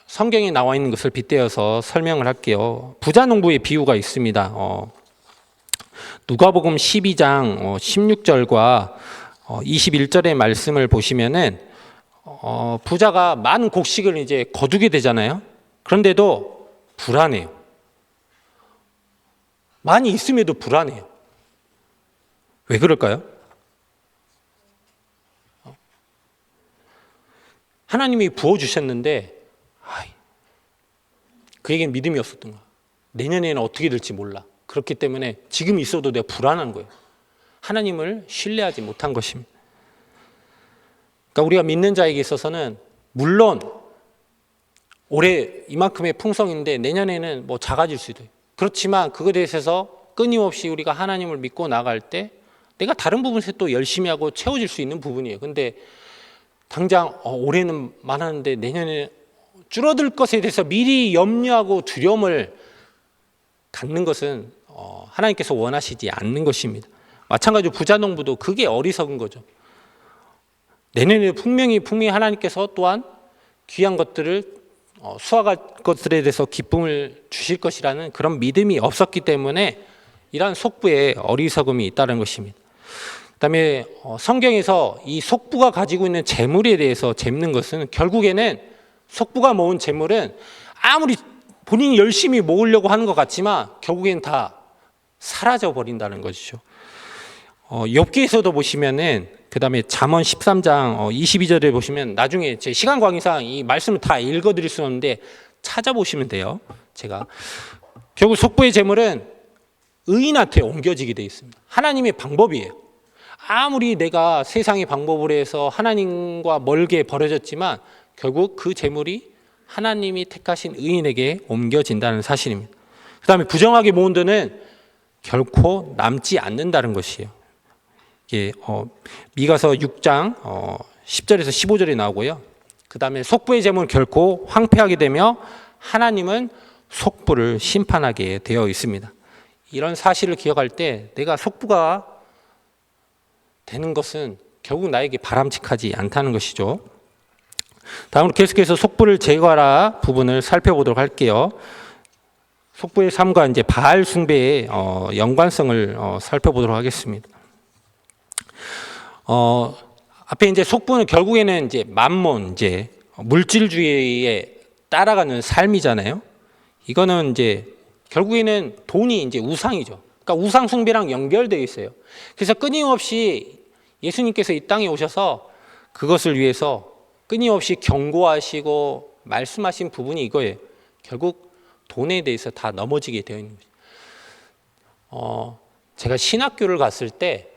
성경에 나와 있는 것을 빗대어서 설명을 할게요. 부자 농부의 비유가 있습니다. 누가복음 12장 16절과 21절의 말씀을 보시면은 부자가 많은 곡식을 이제 거두게 되잖아요. 그런데도 불안해요. 많이 있음에도 불안해요. 왜 그럴까요? 하나님이 부어주셨는데 그에겐 믿음이 없었던 거야. 내년에는 어떻게 될지 몰라. 그렇기 때문에 지금 있어도 내가 불안한 거예요. 하나님을 신뢰하지 못한 것입니다. 그러니까 우리가 믿는 자에게 있어서는 물론 올해 이만큼의 풍성인데 내년에는 뭐 작아질 수도 있어요. 그렇지만 그것에 대해서 끊임없이 우리가 하나님을 믿고 나갈 때 내가 다른 부분에서 또 열심히 하고 채워질 수 있는 부분이에요. 근데 당장 올해는 많았는데 내년에 줄어들 것에 대해서 미리 염려하고 두려움을 갖는 것은 하나님께서 원하시지 않는 것입니다. 마찬가지로 부자 농부도 그게 어리석은 거죠. 내년에 분명히 하나님께서 또한 귀한 것들을 수확할 것들에 대해서 기쁨을 주실 것이라는 그런 믿음이 없었기 때문에 이러한 속부에 어리석음이 있다는 것입니다. 그다음에 성경에서 이 속부가 가지고 있는 재물에 대해서 짚는 것은 결국에는 속부가 모은 재물은 아무리 본인이 열심히 모으려고 하는 것 같지만 결국엔 다 사라져 버린다는 것이죠. 욥기에서도 보시면은 그다음에 잠언 13장 22절에 보시면 나중에 제 시간 관계상 이 말씀을 다 읽어드릴 수 없는데 찾아보시면 돼요. 제가 결국 속부의 재물은 의인한테 옮겨지게 되어 있습니다. 하나님의 방법이에요. 아무리 내가 세상의 방법으로 해서 하나님과 멀게 버려졌지만 결국 그 재물이 하나님이 택하신 의인에게 옮겨진다는 사실입니다. 그 다음에 부정하게 모은 돈은 결코 남지 않는다는 것이에요. 이게 미가서 6장 10절에서 15절에 나오고요. 그 다음에 속부의 재물은 결코 황폐하게 되며 하나님은 속부를 심판하게 되어 있습니다. 이런 사실을 기억할 때 내가 속부가 되는 것은 결국 나에게 바람직하지 않다는 것이죠. 다음으로 계속해서 속부를 제거하라 부분을 살펴보도록 할게요. 속부의 삶과 이제 바알 숭배의 연관성을 살펴보도록 하겠습니다. 앞에 이제 속부는 결국에는 이제 만몬, 이제 물질주의에 따라가는 삶이잖아요. 이거는 이제 결국에는 돈이 이제 우상이죠. 그러니까 우상 숭배랑 연결되어 있어요. 그래서 끊임없이 예수님께서 이 땅에 오셔서 그것을 위해서 끊임없이 경고하시고 말씀하신 부분이 이거예요. 결국 돈에 대해서 다 넘어지게 되어 있는 거죠. 제가 신학교를 갔을 때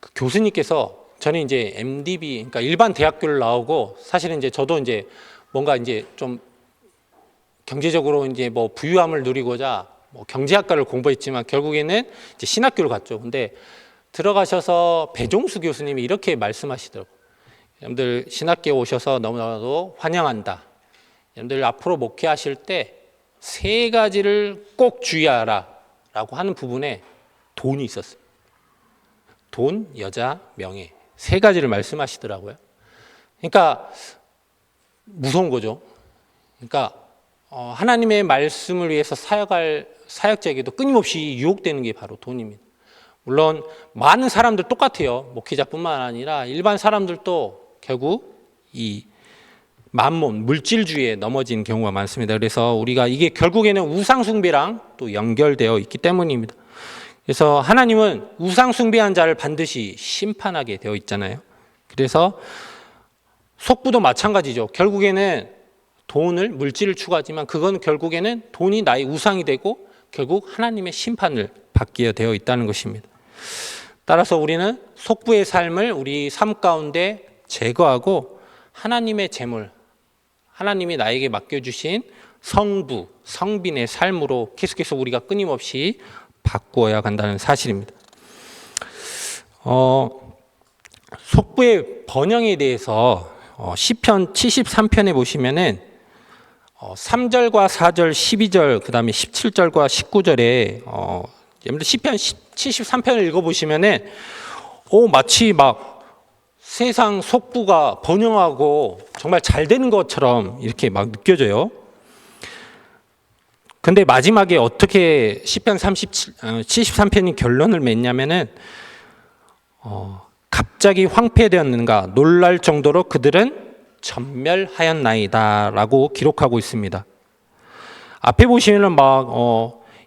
그 교수님께서 저는 이제 MDB, 그러니까 일반 대학교를 나오고 사실은 이제 저도 이제 뭔가 이제 좀 경제적으로 이제 뭐 부유함을 누리고자 뭐 경제학과를 공부했지만 결국에는 이제 신학교를 갔죠. 근데 들어가셔서 배종수 교수님이 이렇게 말씀하시더라고요. 여러분들 신학교에 오셔서 너무나도 환영한다. 여러분들 앞으로 목회하실 때 3가지를 꼭 주의하라 라고 하는 부분에 돈이 있었어요. 돈, 여자, 명예. 3가지를 말씀하시더라고요. 그러니까 무서운 거죠. 그러니까 하나님의 말씀을 위해서 사역할 사역자에게도 끊임없이 유혹되는 게 바로 돈입니다. 물론 많은 사람들 똑같아요. 목회자뿐만 아니라 일반 사람들도 결국 이 만몬, 물질주의에 넘어진 경우가 많습니다. 그래서 우리가 이게 결국에는 우상숭배랑 또 연결되어 있기 때문입니다. 그래서 하나님은 우상숭배한 자를 반드시 심판하게 되어 있잖아요. 그래서 속부도 마찬가지죠. 결국에는 돈을 물질을 추구하지만 그건 결국에는 돈이 나의 우상이 되고 결국 하나님의 심판을 받게 되어 있다는 것입니다. 따라서 우리는 속부의 삶을 우리 삶 가운데 제거하고 하나님의 재물, 하나님이 나에게 맡겨주신 성부, 성빈의 삶으로 계속해서 우리가 끊임없이 바꾸어야 한다는 사실입니다. 속부의 번영에 대해서 시편 73편에 보시면은 3절과 4절, 12절, 그 다음에 17절과 19절에 여러분들 시편 73편을 읽어보시면은 마치 막 세상 속부가 번영하고 정말 잘 되는 것처럼 이렇게 막 느껴져요. 근데 마지막에 어떻게 시편 73편이 결론을 맺냐면은 갑자기 황폐되었는가 놀랄 정도로 그들은 전멸하였나이다 라고 기록하고 있습니다. 앞에 보시면은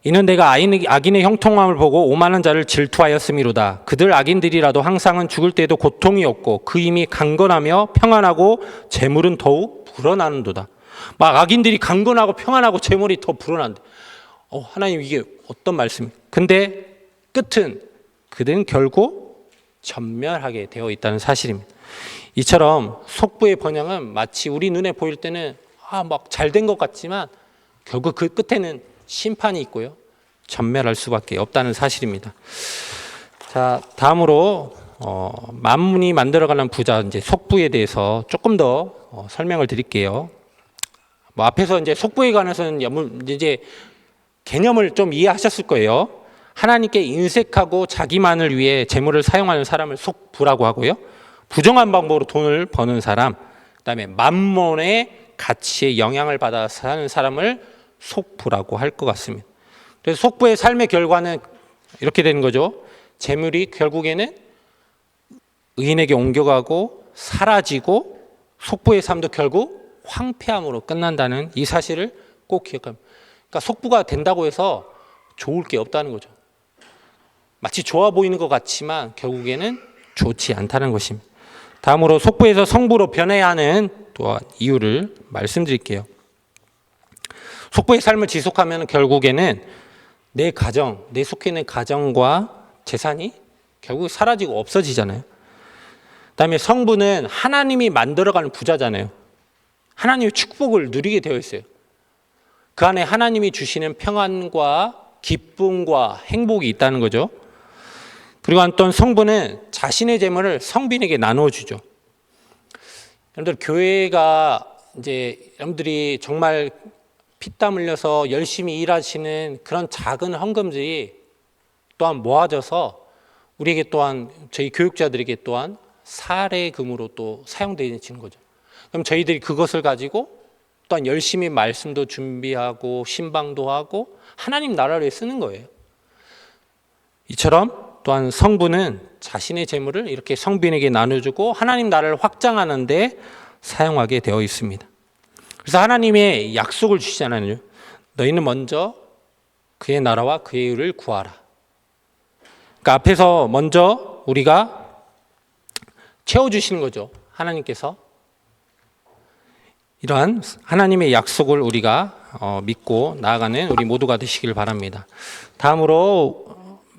이는 내가 악인의 형통함을 보고 오만한 자를 질투하였음이로다. 그들 악인들이라도 항상은 죽을 때에도 고통이 없고 그 힘이 강건하며 평안하고 재물은 더욱 불어나는도다. 막 악인들이 강건하고 평안하고 재물이 더 불어난다. 하나님 이게 어떤 말씀입니까? 근데 끝은 그들은 결국 전멸하게 되어 있다는 사실입니다. 이처럼 속부의 번영은 마치 우리 눈에 보일 때는 막 잘 된 것 같지만 결국 그 끝에는 심판이 있고요. 전멸할 수밖에 없다는 사실입니다. 자, 다음으로 만문이 만들어가는 부자 이제 속부에 대해서 조금 더 설명을 드릴게요. 앞에서 이제 속부에 관해서는 이제 개념을 좀 이해하셨을 거예요. 하나님께 인색하고 자기만을 위해 재물을 사용하는 사람을 속부라고 하고요. 부정한 방법으로 돈을 버는 사람, 그다음에 만몬의 가치에 영향을 받아 사는 사람을 속부라고 할 것 같습니다. 그래서 속부의 삶의 결과는 이렇게 되는 거죠. 재물이 결국에는 의인에게 옮겨가고 사라지고 속부의 삶도 결국 황폐함으로 끝난다는 이 사실을 꼭 기억합니다. 그러니까 속부가 된다고 해서 좋을 게 없다는 거죠. 마치 좋아 보이는 것 같지만 결국에는 좋지 않다는 것입니다. 다음으로 속부에서 성부로 변해야 하는 또한 이유를 말씀드릴게요. 속부의 삶을 지속하면 결국에는 내 가정, 내 속해 있는 가정과 재산이 결국 사라지고 없어지잖아요. 그다음에 성부는 하나님이 만들어가는 부자잖아요. 하나님의 축복을 누리게 되어 있어요. 그 안에 하나님이 주시는 평안과 기쁨과 행복이 있다는 거죠. 그리고 어떤 성부는 자신의 재물을 성빈에게 나누어 주죠. 여러분들 교회가 이제 여러분들이 정말 피땀 흘려서 열심히 일하시는 그런 작은 헌금들이 또한 모아져서 우리에게 또한 저희 교육자들에게 또한 사례금으로 또 사용되는 거죠. 그럼 저희들이 그것을 가지고 또한 열심히 말씀도 준비하고 신방도 하고 하나님 나라를 위해 쓰는 거예요. 이처럼 또한 성부는 자신의 재물을 이렇게 성빈에게 나눠주고 하나님 나라를 확장하는 데 사용하게 되어 있습니다. 그래서 하나님의 약속을 주시잖아요. 너희는 먼저 그의 나라와 그의 의를 구하라. 그러니까 앞에서 먼저 우리가 채워주시는 거죠. 하나님께서. 이러한 하나님의 약속을 우리가 믿고 나아가는 우리 모두가 되시길 바랍니다. 다음으로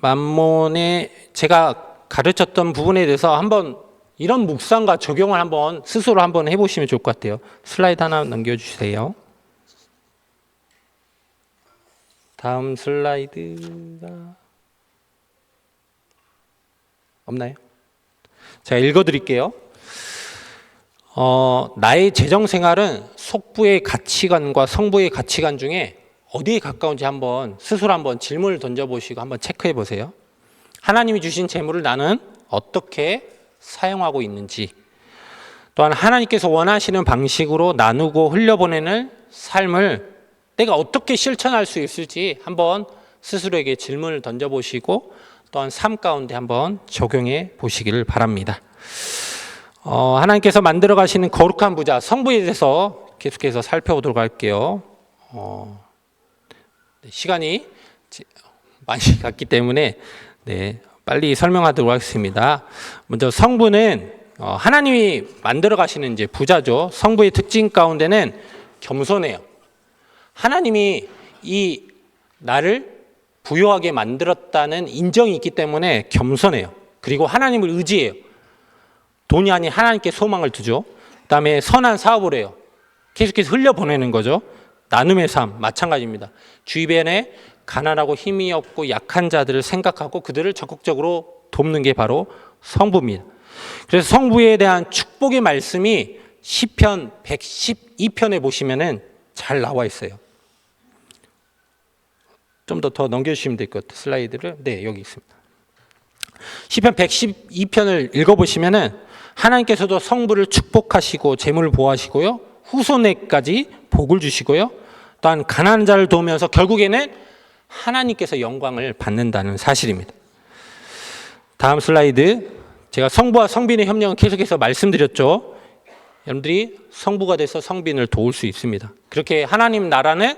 만몬의 제가 가르쳤던 부분에 대해서 한번 이런 묵상과 적용을 한번 스스로 한번 해보시면 좋을 것 같아요. 슬라이드 하나 넘겨주세요. 다음 슬라이드가 없나요? 제가 읽어드릴게요. 나의 재정 생활은 속부의 가치관과 성부의 가치관 중에 어디에 가까운지 한번 스스로 한번 질문을 던져보시고 한번 체크해 보세요. 하나님이 주신 재물을 나는 어떻게 사용하고 있는지, 또한 하나님께서 원하시는 방식으로 나누고 흘려보내는 삶을 내가 어떻게 실천할 수 있을지 한번 스스로에게 질문을 던져보시고 또한 삶 가운데 한번 적용해 보시기를 바랍니다. 하나님께서 만들어 가시는 거룩한 부자 성부에 대해서 계속해서 살펴보도록 할게요. 시간이 많이 갔기 때문에 빨리 설명하도록 하겠습니다. 먼저 성부는 하나님이 만들어 가시는 이제 부자죠. 성부의 특징 가운데는 겸손해요. 하나님이 이 나를 부유하게 만들었다는 인정이 있기 때문에 겸손해요. 그리고 하나님을 의지해요. 돈이 아닌 하나님께 소망을 두죠. 그다음에 선한 사업을 해요. 계속해서 흘려보내는 거죠. 나눔의 삶 마찬가지입니다. 주변에 가난하고 힘이 없고 약한 자들을 생각하고 그들을 적극적으로 돕는 게 바로 성부입니다. 그래서 성부에 대한 축복의 말씀이 시편 112편에 보시면은 잘 나와 있어요. 좀 더 넘겨주시면 될 것 같아요. 슬라이드를. 네, 여기 있습니다. 시편 112편을 읽어보시면은 하나님께서도 성부를 축복하시고 재물을 보호하시고요. 후손에까지 복을 주시고요. 또한 가난한 자를 도우면서 결국에는 하나님께서 영광을 받는다는 사실입니다. 다음 슬라이드. 제가 성부와 성빈의 협력은 계속해서 말씀드렸죠. 여러분들이 성부가 돼서 성빈을 도울 수 있습니다. 그렇게 하나님 나라는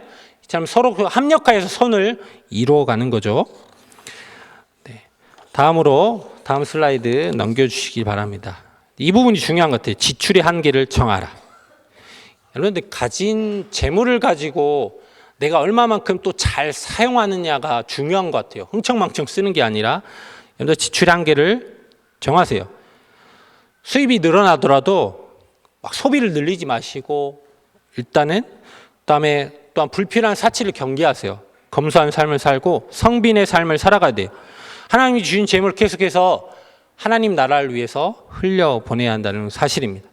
참 서로 합력하여서 선을 이루어가는 거죠. 네. 다음으로 다음 슬라이드 넘겨주시기 바랍니다. 이 부분이 중요한 것 같아요. 지출의 한계를 정하라. 여러분들 가진 재물을 가지고 내가 얼마만큼 또 잘 사용하느냐가 중요한 것 같아요. 흥청망청 쓰는 게 아니라 여러분들 지출의 한계를 정하세요. 수입이 늘어나더라도 막 소비를 늘리지 마시고 일단은 그다음에 또한 불필요한 사치를 경계하세요. 검소한 삶을 살고 성빈의 삶을 살아가야 돼요. 하나님이 주신 재물을 계속해서 하나님 나라를 위해서 흘려보내야 한다는 사실입니다.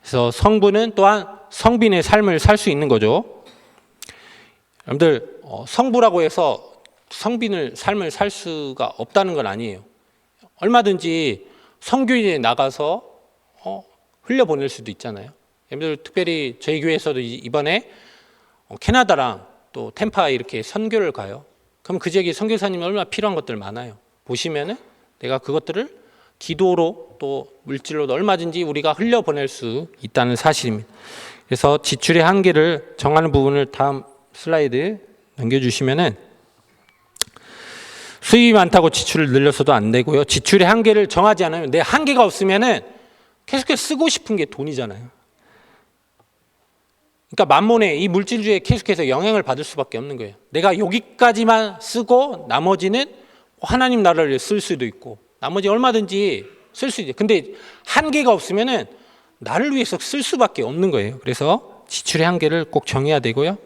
그래서 성부는 또한 성빈의 삶을 살 수 있는 거죠. 여러분들 성부라고 해서 성빈을 삶을 살 수가 없다는 건 아니에요. 얼마든지 성교회에 나가서 흘려보낼 수도 있잖아요. 여러분들 특별히 저희 교회에서도 이번에 캐나다랑 또 템파 이렇게 선교를 가요. 그럼 그 지역에 선교사님이 얼마나 필요한 것들 많아요. 보시면은 내가 그것들을 기도로 또 물질로도 얼마든지 우리가 흘려보낼 수 있다는 사실입니다. 그래서 지출의 한계를 정하는 부분을 다음 슬라이드 넘겨주시면은 수입이 많다고 지출을 늘려서도 안 되고요. 지출의 한계를 정하지 않으면 내 한계가 없으면은 계속해서 쓰고 싶은 게 돈이잖아요. 그러니까 만몬의 이 물질주의에 계속해서 영향을 받을 수밖에 없는 거예요. 내가 여기까지만 쓰고 나머지는 하나님 나라를 위해 쓸 수도 있고 나머지 얼마든지 쓸 수 있죠. 근데 한계가 없으면은 나를 위해서 쓸 수밖에 없는 거예요. 그래서 지출의 한계를 꼭 정해야 되고요.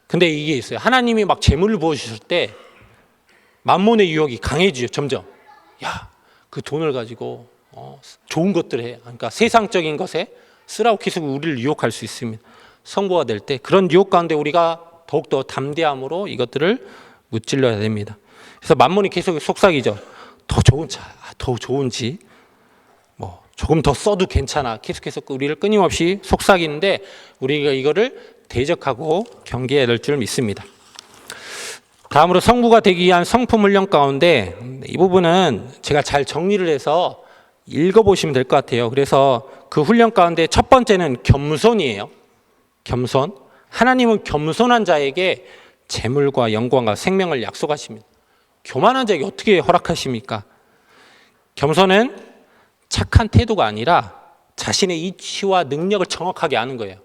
근데 이게 있어요. 하나님이 막 재물을 부어주실 때 만몬의 유혹이 강해지죠. 점점. 야, 그 돈을 가지고 좋은 것들 해. 그러니까 세상적인 것에 쓰라고 계속 우리를 유혹할 수 있습니다. 성부가 될 때 그런 유혹 가운데 우리가 더욱더 담대함으로 이것들을 무찔러야 됩니다. 그래서 만몬이 계속 속삭이죠. 더 좋은 차, 더 좋은 집, 뭐 조금 더 써도 괜찮아. 계속해서 우리를 끊임없이 속삭이는데 우리가 이거를 대적하고 경계해야 될 줄 믿습니다. 다음으로 성부가 되기 위한 성품 훈련 가운데 이 부분은 제가 잘 정리를 해서 읽어보시면 될 것 같아요. 그래서 그 훈련 가운데 첫 번째는 겸손이에요. 겸손. 하나님은 겸손한 자에게 재물과 영광과 생명을 약속하십니다. 교만한 자에게 어떻게 허락하십니까? 겸손은 착한 태도가 아니라 자신의 이치와 능력을 정확하게 아는 거예요.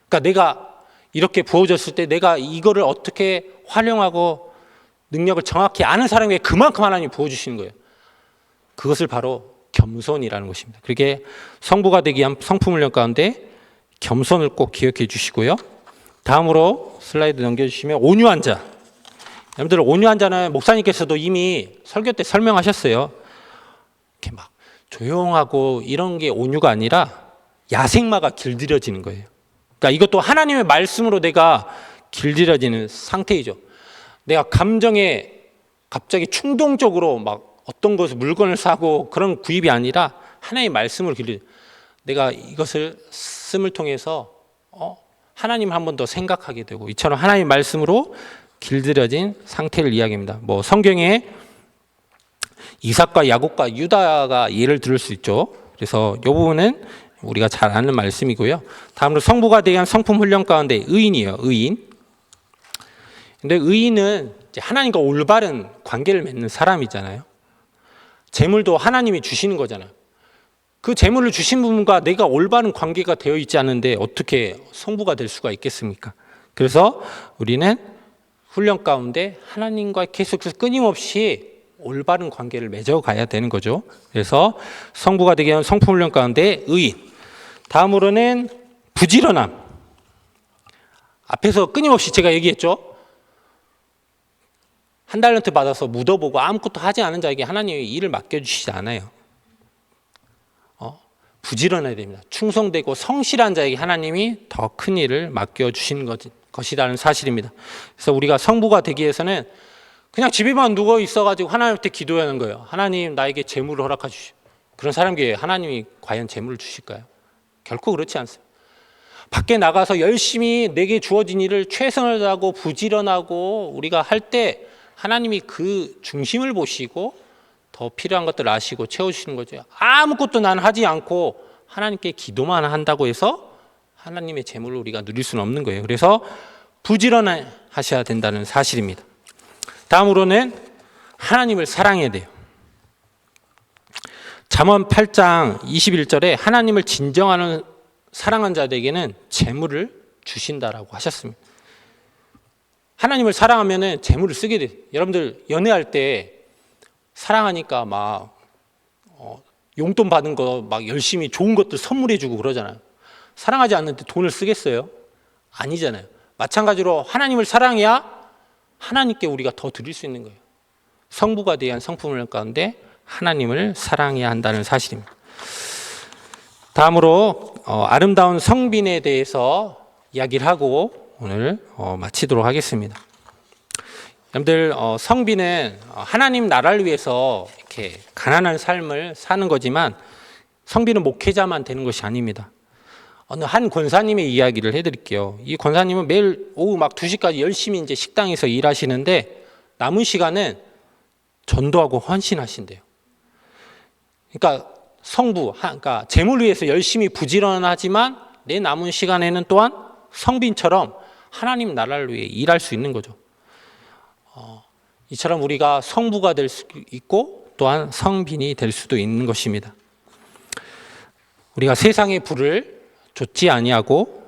그러니까 내가 이렇게 부어졌을 때 내가 이거를 어떻게 활용하고 능력을 정확히 아는 사람에게 그만큼 하나님이 부어주시는 거예요. 그것을 바로 겸손이라는 것입니다. 그렇게 성부가 되기 위한 성품 훈련 가운데 겸손을 꼭 기억해 주시고요. 다음으로 슬라이드 넘겨주시면 온유한 자. 여러분들 온유한 자는 목사님께서도 이미 설교 때 설명하셨어요. 이렇게 막 조용하고 이런 게 온유가 아니라 야생마가 길들여지는 거예요. 그러니까 이것도 하나님의 말씀으로 내가 길들여지는 상태이죠. 내가 감정에 갑자기 충동적으로 막 어떤 것을 물건을 사고 그런 구입이 아니라 하나님의 말씀으로 내가 이것을 씀을 통해서 하나님 한 번 더 생각하게 되고 이처럼 하나님의 말씀으로 길들여진 상태를 이야기합니다. 뭐 성경에 이삭과 야곱과 유다가 예를 들을 수 있죠. 그래서 이 부분은 우리가 잘 아는 말씀이고요. 다음으로 성부가 되기 위한 성품 훈련 가운데 의인이에요. 의인. 근데 의인은 이제 하나님과 올바른 관계를 맺는 사람이잖아요. 재물도 하나님이 주시는 거잖아요. 그 재물을 주신 분과 내가 올바른 관계가 되어 있지 않은데 어떻게 성부가 될 수가 있겠습니까? 그래서 우리는 훈련 가운데 하나님과 계속해서 끊임없이 올바른 관계를 맺어가야 되는 거죠. 그래서 성부가 되기 위한 성품 훈련 가운데 의인. 다음으로는 부지런함. 앞에서 끊임없이 제가 얘기했죠. 한 달란트 받아서 묻어보고 아무것도 하지 않은 자에게 하나님이 일을 맡겨주시지 않아요. 부지런해야 됩니다. 충성되고 성실한 자에게 하나님이 더 큰 일을 맡겨주시는 것이라는 사실입니다. 그래서 우리가 성부가 되기 위해서는 그냥 집에만 누워 있어가지고 하나님한테 기도하는 거예요. 하나님 나에게 재물을 허락해 주시오. 그런 사람에게 하나님이 과연 재물을 주실까요? 결코 그렇지 않습니다. 밖에 나가서 열심히 내게 주어진 일을 최선을 다하고 부지런하고 우리가 할 때 하나님이 그 중심을 보시고 더 필요한 것들을 아시고 채워주시는 거죠. 아무것도 난 하지 않고 하나님께 기도만 한다고 해서 하나님의 재물을 우리가 누릴 수는 없는 거예요. 그래서 부지런하셔야 된다는 사실입니다. 다음으로는 하나님을 사랑해야 돼요. 잠언 8장 21절에 하나님을 진정하는 사랑한 자들에게는 재물을 주신다라고 하셨습니다. 하나님을 사랑하면 재물을 쓰게 돼요. 여러분들 연애할 때 사랑하니까 막 용돈 받은 거 막 열심히 좋은 것들 선물해주고 그러잖아요. 사랑하지 않는데 돈을 쓰겠어요? 아니잖아요. 마찬가지로 하나님을 사랑해야 하나님께 우리가 더 드릴 수 있는 거예요. 성부가 대한 성품을 가운데 하나님을 사랑해야 한다는 사실입니다. 다음으로 아름다운 성빈에 대해서 이야기를 하고 오늘 마치도록 하겠습니다. 여러분들 성빈은 하나님 나라를 위해서 이렇게 가난한 삶을 사는 거지만 성빈은 목회자만 되는 것이 아닙니다. 어느 한 권사님의 이야기를 해드릴게요. 이 권사님은 매일 오후 막 2시까지 열심히 이제 식당에서 일하시는데 남은 시간은 전도하고 헌신하신대요. 그러니까 그러니까 재물 위해서 열심히 부지런하지만 내 남은 시간에는 또한 성빈처럼 하나님 나라를 위해 일할 수 있는 거죠. 이처럼 우리가 성부가 될 수 있고 또한 성빈이 될 수도 있는 것입니다. 우리가 세상의 불을 좇지 아니하고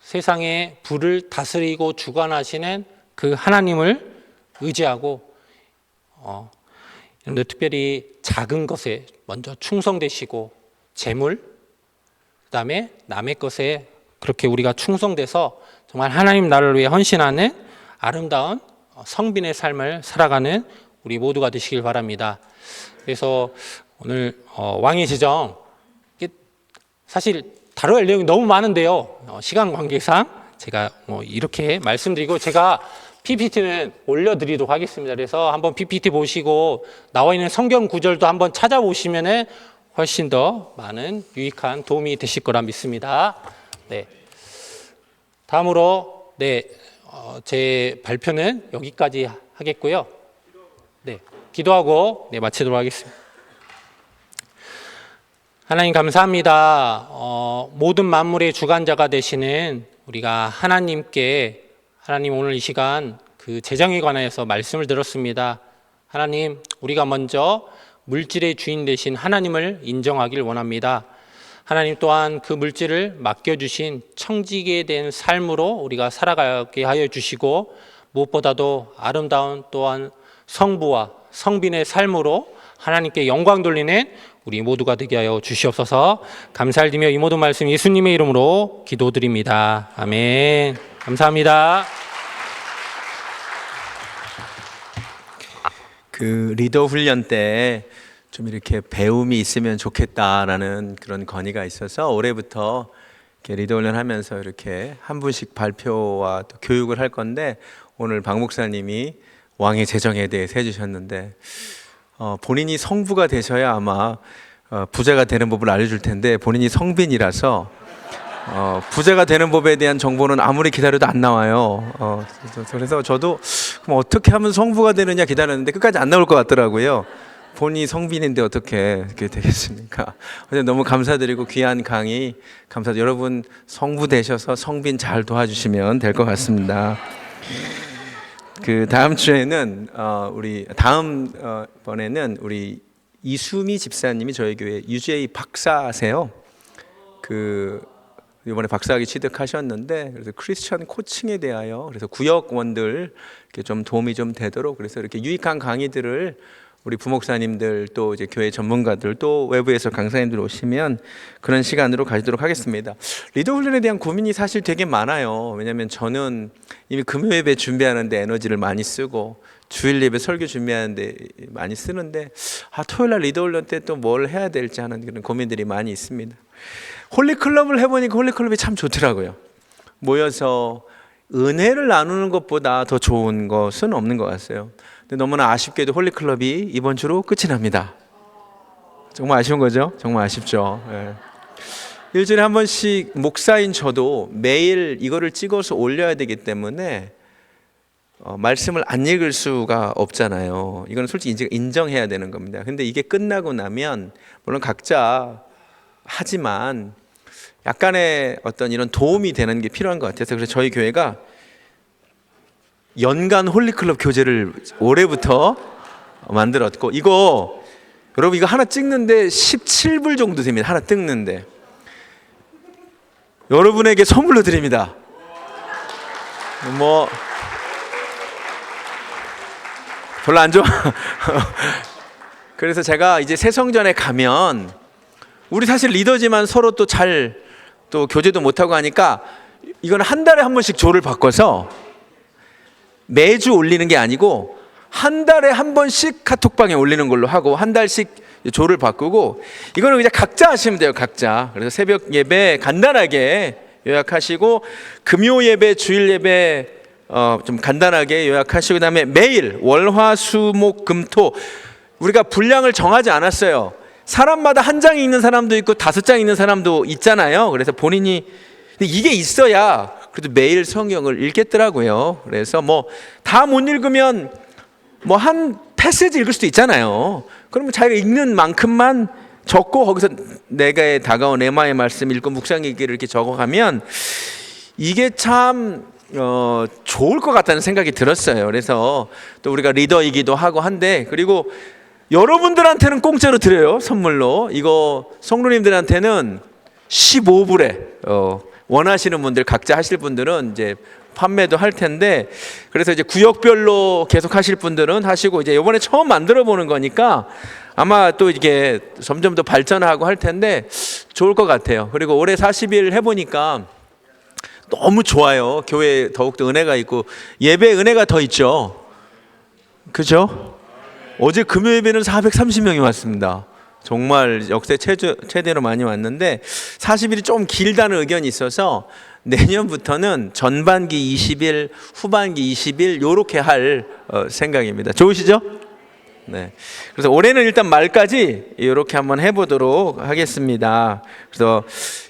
세상의 불을 다스리고 주관하시는 그 하나님을 의지하고 여러분들 특별히 작은 것에 먼저 충성되시고 재물 그다음에 남의 것에 그렇게 우리가 충성돼서 정말 하나님 나라를 위해 헌신하는 아름다운 성빈의 삶을 살아가는 우리 모두가 되시길 바랍니다. 그래서 오늘 왕의 제정 사실 다뤄야 할 내용이 너무 많은데요. 시간 관계상 제가 이렇게 말씀드리고 제가 PPT는 올려드리도록 하겠습니다. 그래서 한번 PPT 보시고 나와 있는 성경 구절도 한번 찾아보시면 훨씬 더 많은 유익한 도움이 되실 거라 믿습니다. 네. 다음으로 제 발표는 여기까지 하겠고요. 네, 기도하고 마치도록 하겠습니다. 하나님 감사합니다. 모든 만물의 주관자가 되시는 우리가 하나님께 하나님 오늘 이 시간 그 재정에 관하여서 말씀을 들었습니다. 하나님 우리가 먼저 물질의 주인 되신 하나님을 인정하길 원합니다. 하나님 또한 그 물질을 맡겨주신 청지기에 대한 삶으로 우리가 살아가게 하여 주시고 무엇보다도 아름다운 또한 성부와 성빈의 삶으로 하나님께 영광 돌리는 우리 모두가 되게 하여 주시옵소서. 감사를 드리며 이 모든 말씀 예수님의 이름으로 기도드립니다. 아멘. 감사합니다. 그 리더 훈련 때 좀 이렇게 배움이 있으면 좋겠다라는 그런 건의가 있어서 올해부터 이렇게 리더 훈련하면서 이렇게 한 분씩 발표와 또 교육을 할 건데 오늘 박 목사님이 왕의 제정에 대해서 해주셨는데 본인이 성부가 되셔야 아마 부자가 되는 법을 알려줄 텐데 본인이 성빈이라서 부자가 되는 법에 대한 정보는 아무리 기다려도 안 나와요. 그래서 저도 그럼 어떻게 하면 성부가 되느냐 기다렸는데 끝까지 안 나올 것 같더라고요. 본인이 성빈인데 어떻게 그렇게 되겠습니까? 너무 감사드리고 귀한 강의 감사드립니다. 여러분 성부 되셔서 성빈 잘 도와주시면 될 것 같습니다. 그 다음 주에는 우리 다음 번에는 우리 이수미 집사님이 저희 교회 UJ 박사세요. 이번에 박사학위 취득하셨는데, 그래서 크리스천 코칭에 대하여 그래서 구역원들 이렇게 좀 도움이 좀 되도록, 그래서 이렇게 유익한 강의들을 우리 부목사님들 또 이제 교회 전문가들 또 외부에서 강사님들 오시면 그런 시간으로 가지도록 하겠습니다. 리더 훈련에 대한 고민이 사실 되게 많아요. 왜냐하면 저는 이미 금요 예배 준비하는데 에너지를 많이 쓰고 주일 예배 설교 준비하는데 많이 쓰는데 토요일 날 리더 훈련 때 또 뭘 해야 될지 하는 그런 고민들이 많이 있습니다. 홀리클럽을 해보니까 홀리클럽이 참 좋더라고요. 모여서 은혜를 나누는 것보다 더 좋은 것은 없는 것 같아요. 근데 너무나 아쉽게도 홀리클럽이 이번 주로 끝이 납니다. 정말 아쉬운 거죠? 정말 아쉽죠. 예. 일주일에 한 번씩 목사인 저도 매일 이거를 찍어서 올려야 되기 때문에 말씀을 안 읽을 수가 없잖아요. 이건 솔직히 인정해야 되는 겁니다. 근데 이게 끝나고 나면 물론 각자 하지만 약간의 어떤 이런 도움이 되는 게 필요한 것 같아서, 그래서 저희 교회가 연간 홀리클럽 교재를 올해부터 만들었고, 여러분 이거 하나 찍는데 17불 정도 됩니다. 하나 뜯는데. 여러분에게 선물로 드립니다. 별로 안 좋아. 그래서 제가 이제 새성전에 가면, 우리 사실 리더지만 서로 또 교제도 못하고 하니까 이건 한 달에 한 번씩 조를 바꿔서 매주 올리는 게 아니고 한 달에 한 번씩 카톡방에 올리는 걸로 하고 한 달씩 조를 바꾸고, 이거는 그냥 각자 하시면 돼요. 각자. 그래서 새벽 예배 간단하게 요약하시고, 금요 예배, 주일 예배 좀 간단하게 요약하시고, 그다음에 매일 월화수목금토 우리가 분량을 정하지 않았어요. 사람마다 한 장이 있는 사람도 있고 5장 있는 사람도 있잖아요. 그래서 본인이 이게 있어야 그래도 매일 성경을 읽겠더라고요. 그래서 다 못 읽으면 한 패시지 읽을 수도 있잖아요. 그러면 자기가 읽는 만큼만 적고 거기서 내가 다가온 에마의 말씀 읽고 묵상 얘기를 이렇게 적어가면 이게 참 좋을 것 같다는 생각이 들었어요. 그래서 또 우리가 리더이기도 하고 한데, 그리고 여러분들한테는 공짜로 드려요. 선물로. 이거 성도님들한테는 15불에 원하시는 분들, 각자 하실 분들은 이제 판매도 할 텐데, 그래서 이제 구역별로 계속 하실 분들은 하시고, 이제 이번에 처음 만들어 보는 거니까 아마 또 이게 점점 더 발전하고 할 텐데 좋을 것 같아요. 그리고 올해 40일 해보니까 너무 좋아요. 교회에 더욱더 은혜가 있고 예배 은혜가 더 있죠. 그죠? 어제 금요 예배는 430명이 왔습니다. 정말 역대 최대로 많이 왔는데 40일이 좀 길다는 의견이 있어서 내년부터는 전반기 20일, 후반기 20일 요렇게 할 생각입니다. 좋으시죠? 네. 그래서 올해는 일단 말까지 이렇게 한번 해보도록 하겠습니다. 그래서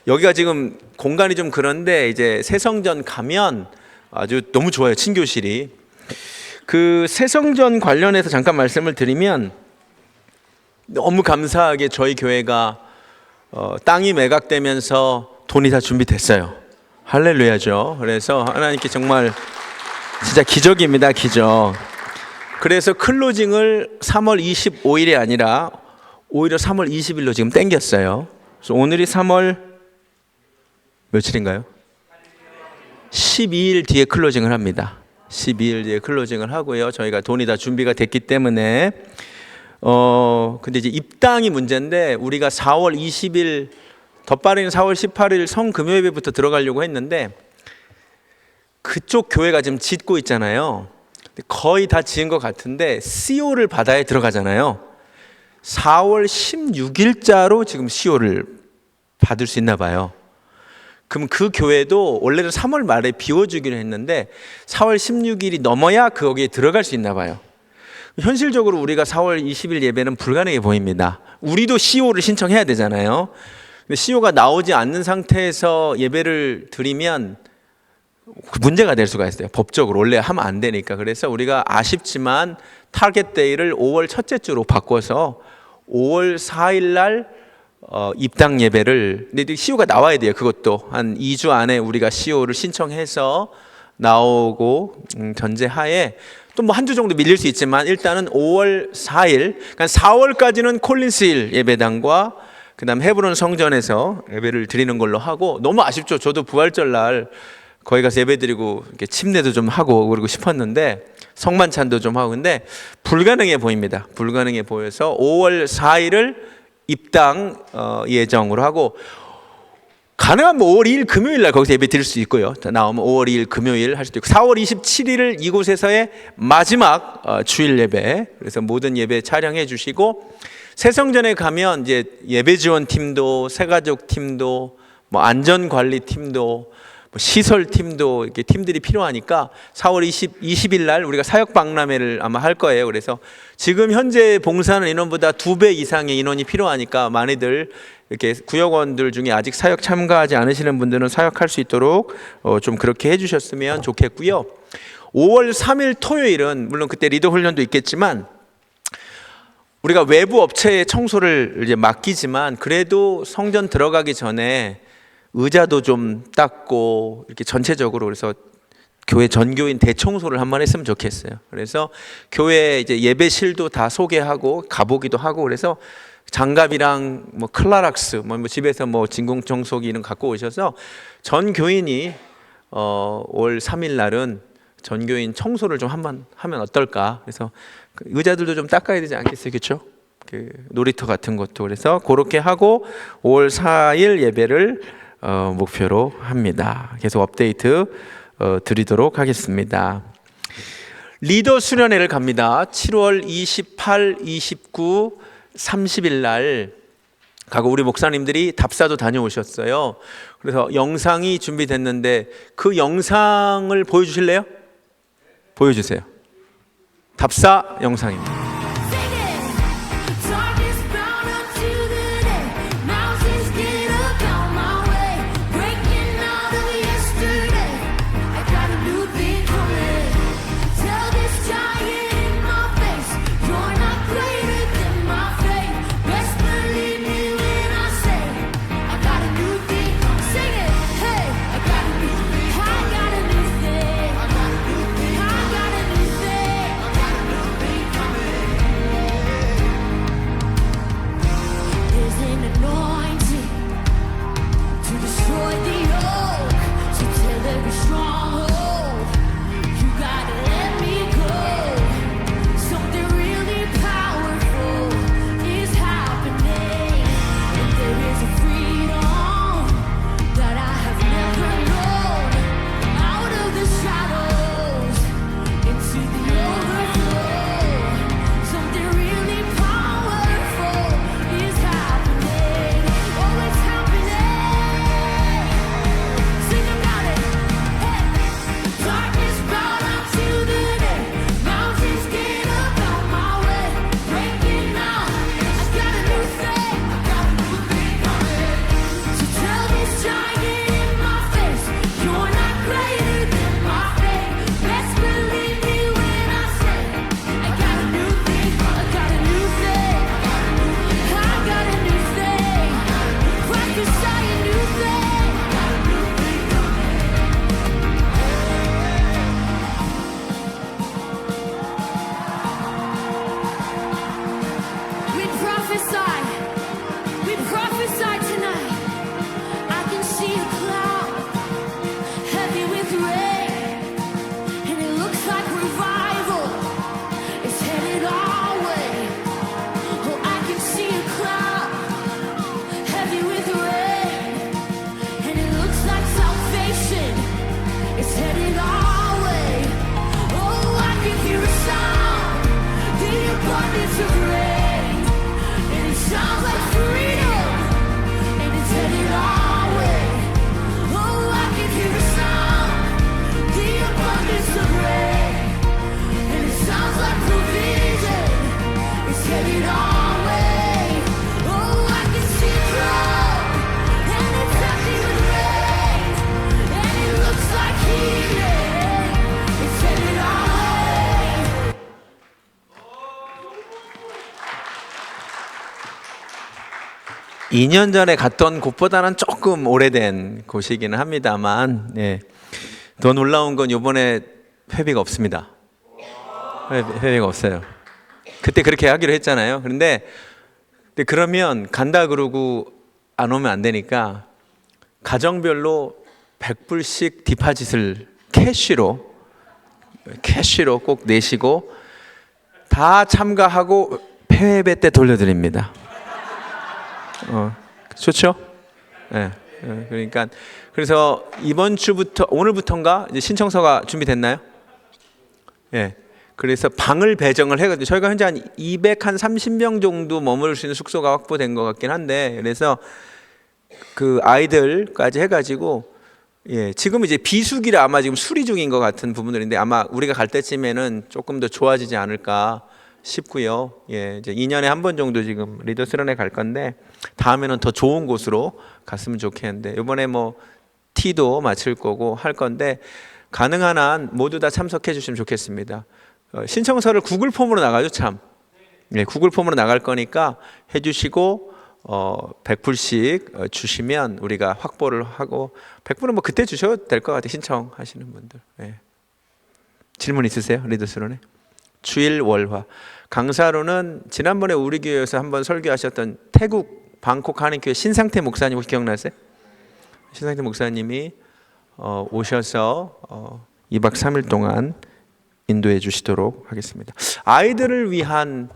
여기가 지금 공간이 좀 그런데 이제 새성전 가면 아주 너무 좋아요. 친교실이. 그 새성전 관련해서 잠깐 말씀을 드리면, 너무 감사하게 저희 교회가 땅이 매각되면서 돈이 다 준비됐어요. 할렐루야죠. 그래서 하나님께 정말 진짜 기적입니다. 기적. 그래서 클로징을 3월 25일이 아니라 오히려 3월 20일로 지금 땡겼어요. 그래서 오늘이 3월 며칠인가요? 12일 뒤에 클로징을 합니다. 12일 뒤에 클로징을 하고요. 저희가 돈이 다 준비가 됐기 때문에 근데 이제 입당이 문제인데, 우리가 4월 20일 더 빠른 4월 18일 성금요예배부터 들어가려고 했는데, 그쪽 교회가 지금 짓고 있잖아요. 거의 다 지은 것 같은데 CO를 받아야 들어가잖아요. 4월 16일자로 지금 CO를 받을 수 있나 봐요. 그럼 그 교회도 원래는 3월 말에 비워주기로 했는데 4월 16일이 넘어야 거기에 들어갈 수 있나 봐요. 현실적으로 우리가 4월 20일 예배는 불가능해 보입니다. 우리도 CO를 신청해야 되잖아요. 근데 CO가 나오지 않는 상태에서 예배를 드리면 문제가 될 수가 있어요. 법적으로 원래 하면 안 되니까. 그래서 우리가 아쉽지만 타겟 데이를 5월 첫째 주로 바꿔서 5월 4일 날 입당 예배를, 근데 CO가 나와야 돼요. 그것도 한 2주 안에 우리가 CO를 신청해서 나오고 전제하에 또 뭐 한 주 정도 밀릴 수 있지만 일단은 5월 4일, 그러니까 4월까지는 콜린스힐 예배당과 그다음 헤브론 성전에서 예배를 드리는 걸로 하고, 너무 아쉽죠. 저도 부활절 날 거기 가서 예배드리고 이렇게 침례도 좀 하고 그러고 싶었는데 성만찬도 좀 하고, 근데 불가능해 보입니다. 불가능해 보여서 5월 4일을 입당 예정으로 하고, 가능하면 5월 2일 금요일 날 거기서 예배 드릴 수 있고요. 나오면 5월 2일 금요일 할 수도 있고, 4월 27일을 이곳에서의 마지막 주일 예배, 그래서 모든 예배 촬영해 주시고, 새성전에 가면 이제 예배 지원 팀도, 새가족 팀도, 뭐 안전 관리 팀도, 뭐 시설 팀도, 이렇게 팀들이 필요하니까 4월 20일 날 우리가 사역 박람회를 아마 할 거예요. 그래서 지금 현재 봉사하는 인원보다 2배 이상의 인원이 필요하니까 많이들 이렇게 구역원들 중에 아직 사역 참가하지 않으시는 분들은 사역할 수 있도록 좀 그렇게 해주셨으면 좋겠고요. 5월 3일 토요일은 물론 그때 리더 훈련도 있겠지만 우리가 외부 업체에 청소를 이제 맡기지만, 그래도 성전 들어가기 전에 의자도 좀 닦고 이렇게 전체적으로, 그래서 교회 전교인 대청소를 한번 했으면 좋겠어요. 그래서 교회 이제 예배실도 다 소개하고 가보기도 하고, 그래서 장갑이랑 뭐 클라락스, 뭐 집에서 뭐 진공청소기 이런 거 갖고 오셔서 전 교인이 5월 3일 날은 전교인 청소를 좀 한번 하면 어떨까. 그래서 그 의자들도 좀 닦아야 되지 않겠어요, 그렇죠? 그 놀이터 같은 것도. 그래서 그렇게 하고 5월 4일 예배를 목표로 합니다. 계속 업데이트 드리도록 하겠습니다. 리더 수련회를 갑니다. 7월 28, 29, 30일 날 가고, 우리 목사님들이 답사도 다녀오셨어요. 그래서 영상이 준비됐는데 그 영상을 보여주실래요? 보여주세요. 답사 영상입니다. 이 년 전에 갔던 곳보다는 조금 오래된 곳이기는 합니다만, 더 놀라운 건 이번에 회비가 없습니다. 회비가 없어요. 그때 그렇게 하기로 했잖아요. 근데 그러면 간다 그러고 안 오면 안 되니까 가정별로 100불씩 디파짓을 캐시로 꼭 내시고 다 참가하고 폐회배 때 돌려드립니다. 좋죠? 네. 그러니까 그래서 이번 주부터 오늘부터인가 이제 신청서가 준비됐나요? 예. 그래서 방을 배정을 해가지고 저희가 현재 한 230명 정도 머물 수 있는 숙소가 확보된 것 같긴 한데 그래서 그 아이들까지 해가지고 예 지금 이제 비수기라 아마 지금 수리 중인 것 같은 부분들인데 아마 우리가 갈 때쯤에는 조금 더 좋아지지 않을까 싶고요. 예 이제 2년에 한 번 정도 지금 리더스런에 갈 건데 다음에는 더 좋은 곳으로 갔으면 좋겠는데 이번에 뭐 티도 마칠 거고 할 건데 가능한 한 모두 다 참석해 주시면 좋겠습니다. 신청서를 구글 폼으로 나가죠 참. 예, 구글 폼으로 나갈 거니까 해주시고 100불씩 주시면 우리가 확보를 하고 100불은 뭐 그때 주셔도 될 것 같아요. 신청하시는 분들. 예. 질문 있으세요? 리더스론에 주일 월화 강사로는 지난번에 우리 교회에서 한번 설교하셨던 태국 방콕 한인교회 신상태 목사님 혹시 기억나세요? 신상태 목사님이 오셔서 2박 3일 동안 인도해 주시도록 하겠습니다. 아이들을 위한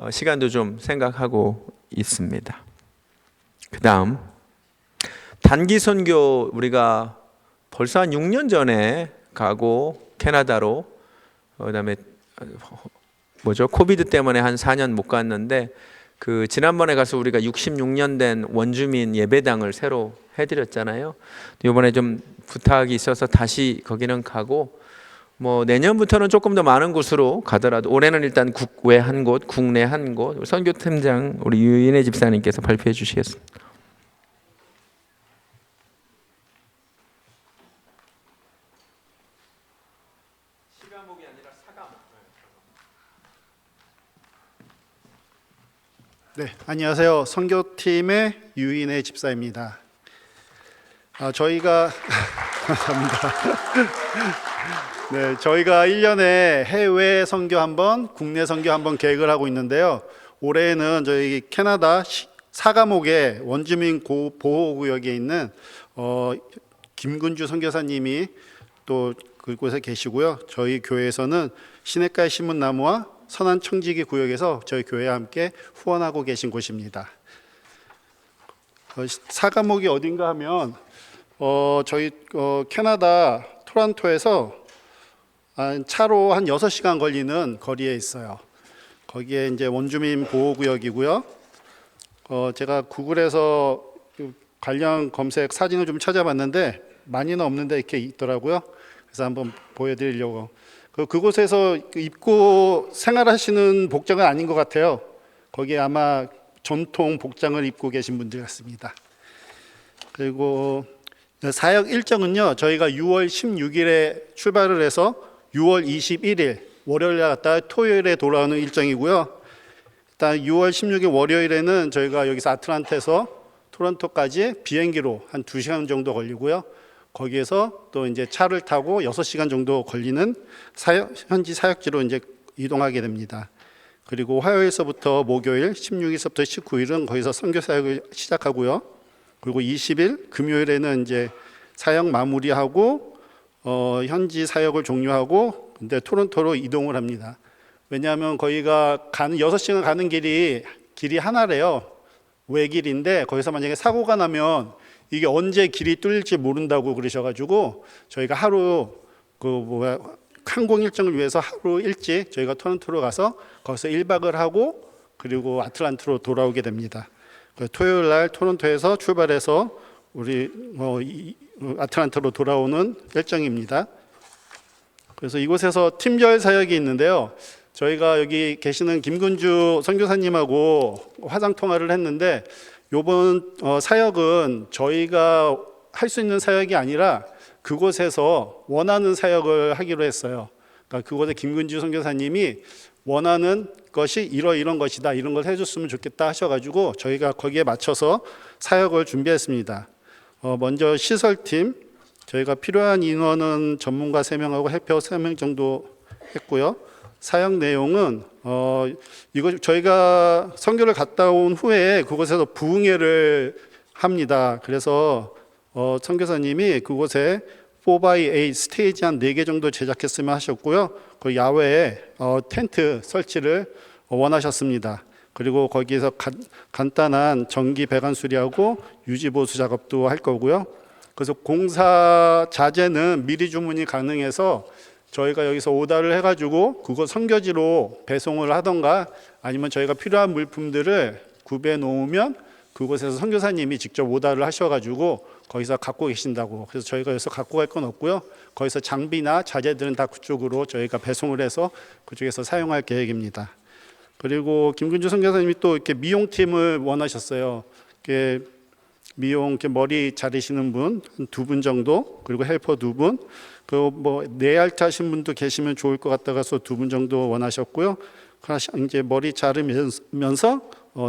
시간도 좀 생각하고 있습니다. 그 다음 단기 선교 우리가 벌써 한 6년 전에 가고 캐나다로 그다음에 코비드 때문에 한 4년 못 갔는데 그 지난번에 가서 우리가 66년 된 원주민 예배당을 새로 해드렸잖아요. 이번에 좀 부탁이 있어서 다시 거기는 가고 뭐 내년부터는 조금 더 많은 곳으로 가더라도 올해는 일단 국외 한 곳, 국내 한 곳 선교팀장 우리 유인혜 집사님께서 발표해 주시겠습니다. 시가목이 아니라 사가목. 네, 안녕하세요. 선교팀의 유인혜 집사입니다. 저희가 감사합니다. 네, 저희가 1년에 해외 선교 한 번, 국내 선교 한 번 계획을 하고 있는데요. 올해는 저희 캐나다 사가목의 원주민 보호구역에 있는 김근주 선교사님이 또 그곳에 계시고요. 저희 교회에서는 시냇가의 심은 나무와 선한 청지기 구역에서 저희 교회와 함께 후원하고 계신 곳입니다. 사가목이 어딘가 하면 저희 캐나다 토론토에서 차로 한 6시간 걸리는 거리에 있어요. 거기에 이제 원주민 보호구역이고요. 제가 구글에서 관련 검색 사진을 좀 찾아봤는데 많이는 없는데 이렇게 있더라고요. 그래서 한번 보여드리려고. 그곳에서 입고 생활하시는 복장은 아닌 것 같아요. 거기에 아마 전통 복장을 입고 계신 분들 같습니다. 그리고 사역 일정은요, 저희가 6월 16일에 출발을 해서 6월 21일 월요일에 갔다 토요일에 돌아오는 일정이고요. 일단 6월 16일 월요일에는 저희가 여기서 아틀란타에서 토론토까지 비행기로 한 2시간 정도 걸리고요. 거기에서 또 이제 차를 타고 6시간 정도 걸리는 현지 사역지로 이제 이동하게 됩니다. 그리고 화요일서부터 목요일 16일서부터 19일은 거기서 선교 사역을 시작하고요. 그리고 20일 금요일에는 이제 사역 마무리하고 현지 사역을 종료하고 근데 토론토로 이동을 합니다. 왜냐하면 거기가 가는 6시간 가는 길이 하나래요. 외길인데 거기서 만약에 사고가 나면 이게 언제 길이 뚫릴지 모른다고 그러셔가지고 저희가 하루 항공 일정을 위해서 하루 일찍 저희가 토론토로 가서 거기서 1박을 하고 그리고 아틀란타로 돌아오게 됩니다. 토요일 날 토론토에서 출발해서 우리 아틀란타로 돌아오는 일정입니다. 그래서 이곳에서 팀별 사역이 있는데요. 저희가 여기 계시는 김근주 선교사님하고 화상 통화를 했는데 이번 사역은 저희가 할 수 있는 사역이 아니라 그곳에서 원하는 사역을 하기로 했어요. 그러니까 그곳에 김근주 선교사님이 원하는 것이 이런 것이다, 이런 걸 해줬으면 좋겠다 하셔가지고 저희가 거기에 맞춰서 사역을 준비했습니다. 먼저 시설팀, 저희가 필요한 인원은 전문가 3명하고 해표 3명 정도 했고요. 사역 내용은 이거 저희가 선교를 갔다 온 후에 그곳에서 부흥회를 합니다. 그래서 선교사님이 그곳에 4x8 스테이지 한 4개 정도 제작했으면 하셨고요. 그 야외에 텐트 설치를 원하셨습니다. 그리고 거기에서 간단한 전기 배관 수리하고 유지 보수 작업도 할 거고요. 그래서 공사 자재는 미리 주문이 가능해서 저희가 여기서 오더를 해가지고 그거 선교지로 배송을 하던가 아니면 저희가 필요한 물품들을 구비해 놓으면 그곳에서 선교사님이 직접 오더를 하셔가지고 거기서 갖고 계신다고. 그래서 저희가 여기서 갖고 갈 건 없고요. 거기서 장비나 자재들은 다 그쪽으로 저희가 배송을 해서 그쪽에서 사용할 계획입니다. 그리고 김근주 선교사님이 또 이렇게 미용팀을 원하셨어요. 이렇게 미용 이렇게 머리 자르시는 분 2분 정도, 그리고 헬퍼 2분, 그 뭐 내알차신 분도 계시면 좋을 것 같다가서 2분 정도 원하셨고요. 이제 머리 자르면서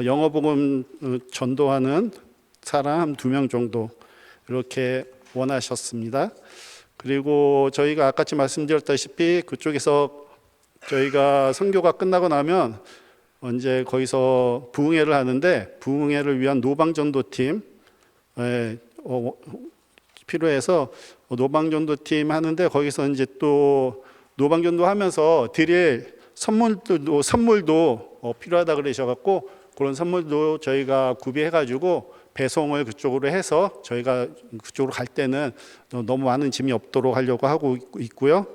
영어 복음 전도하는 사람 2명 정도 이렇게 원하셨습니다. 그리고 저희가 아까 말씀드렸다시피 그쪽에서 저희가 선교가 끝나고 나면 이제 거기서 부흥회를 하는데 부흥회를 위한 노방전도팀 필요해서 노방전도팀 하는데 거기서 이제 또 노방전도 하면서 드릴 선물도 필요하다 그러셔갖고 그런 선물도 저희가 구비해가지고 배송을 그쪽으로 해서 저희가 그쪽으로 갈 때는 너무 많은 짐이 없도록 하려고 하고 있고요.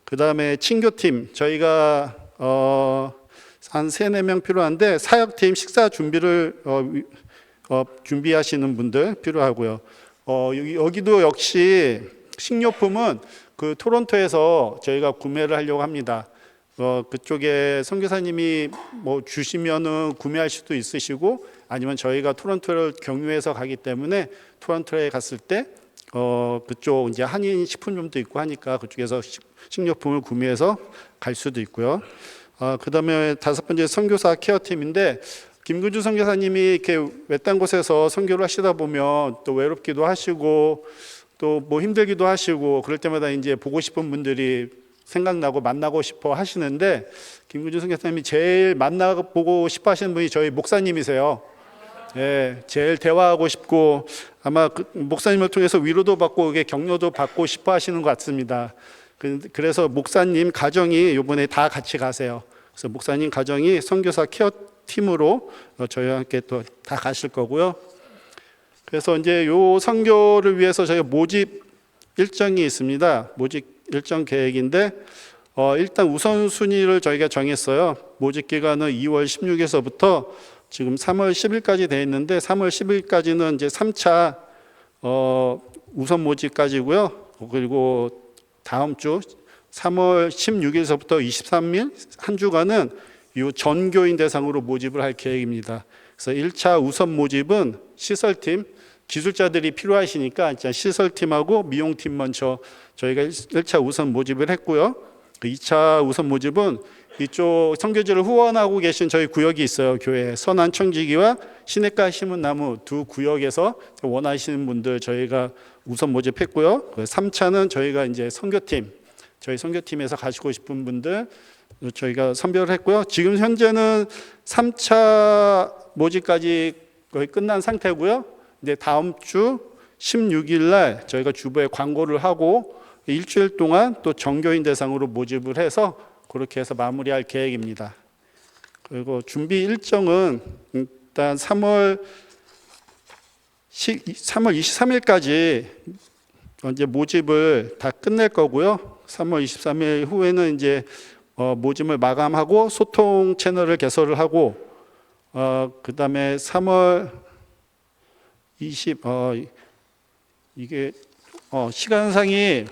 그 다음에 친교팀 저희가 한 3-4명 필요한데 사역팀 식사 준비를 준비하시는 분들 필요하고요. 여기도 역시 식료품은 그 토론토에서 저희가 구매를 하려고 합니다. 그쪽에 선교사님이 뭐 주시면은 구매할 수도 있으시고 아니면 저희가 토론토를 경유해서 가기 때문에 토론토에 갔을 때 그쪽 이제 한인 식품점도 있고 하니까 그쪽에서 식료품을 구매해서 갈 수도 있고요. 그다음에 5번째 선교사 케어팀인데 김근주 선교사님이 이렇게 외딴 곳에서 선교를 하시다 보면 또 외롭기도 하시고 또 뭐 힘들기도 하시고 그럴 때마다 이제 보고 싶은 분들이 생각나고 만나고 싶어 하시는데 김근주 선교사님이 제일 만나보고 싶어 하시는 분이 저희 목사님이세요. 예, 제일 대화하고 싶고 아마 그 목사님을 통해서 위로도 받고 격려도 받고 싶어 하시는 것 같습니다. 그래서 목사님 가정이 이번에 다 같이 가세요. 그래서 목사님 가정이 선교사 케어 팀으로 저희와 함께 또 다 가실 거고요. 그래서 이제 요 선교를 위해서 저희가 모집 일정이 있습니다. 모집 일정 계획인데 일단 우선순위를 저희가 정했어요. 모집 기간은 2월 16일서부터 지금 3월 10일까지 되어 있는데 3월 10일까지는 이제 3차 우선 모집까지고요. 그리고 다음 주 3월 16일서부터 23일 한 주간은 이 전교인 대상으로 모집을 할 계획입니다. 그래서 1차 우선 모집은 시설팀, 기술자들이 필요하시니까 시설팀하고 미용팀 먼저 저희가 1차 우선 모집을 했고요. 2차 우선 모집은 이쪽 선교지를 후원하고 계신 저희 구역이 있어요. 교회 선한 청지기와 시냇가 심은 나무 두 구역에서 원하시는 분들 저희가 우선 모집했고요. 3차는 저희가 이제 선교팀, 저희 선교팀에서 가시고 싶은 분들 저희가 선별을 했고요. 지금 현재는 3차 모집까지 거의 끝난 상태고요. 이제 다음 주 16일 날 저희가 주부에 광고를 하고 일주일 동안 또 전교인 대상으로 모집을 해서 그렇게 해서 마무리할 계획입니다. 그리고 준비 일정은 일단 3월 23일까지 이제 모집을 다 끝낼 거고요. 3월 23일 후에는 이제 모집을 마감하고 소통 채널을 개설을 하고 그다음에 3월 20 이게 시간상이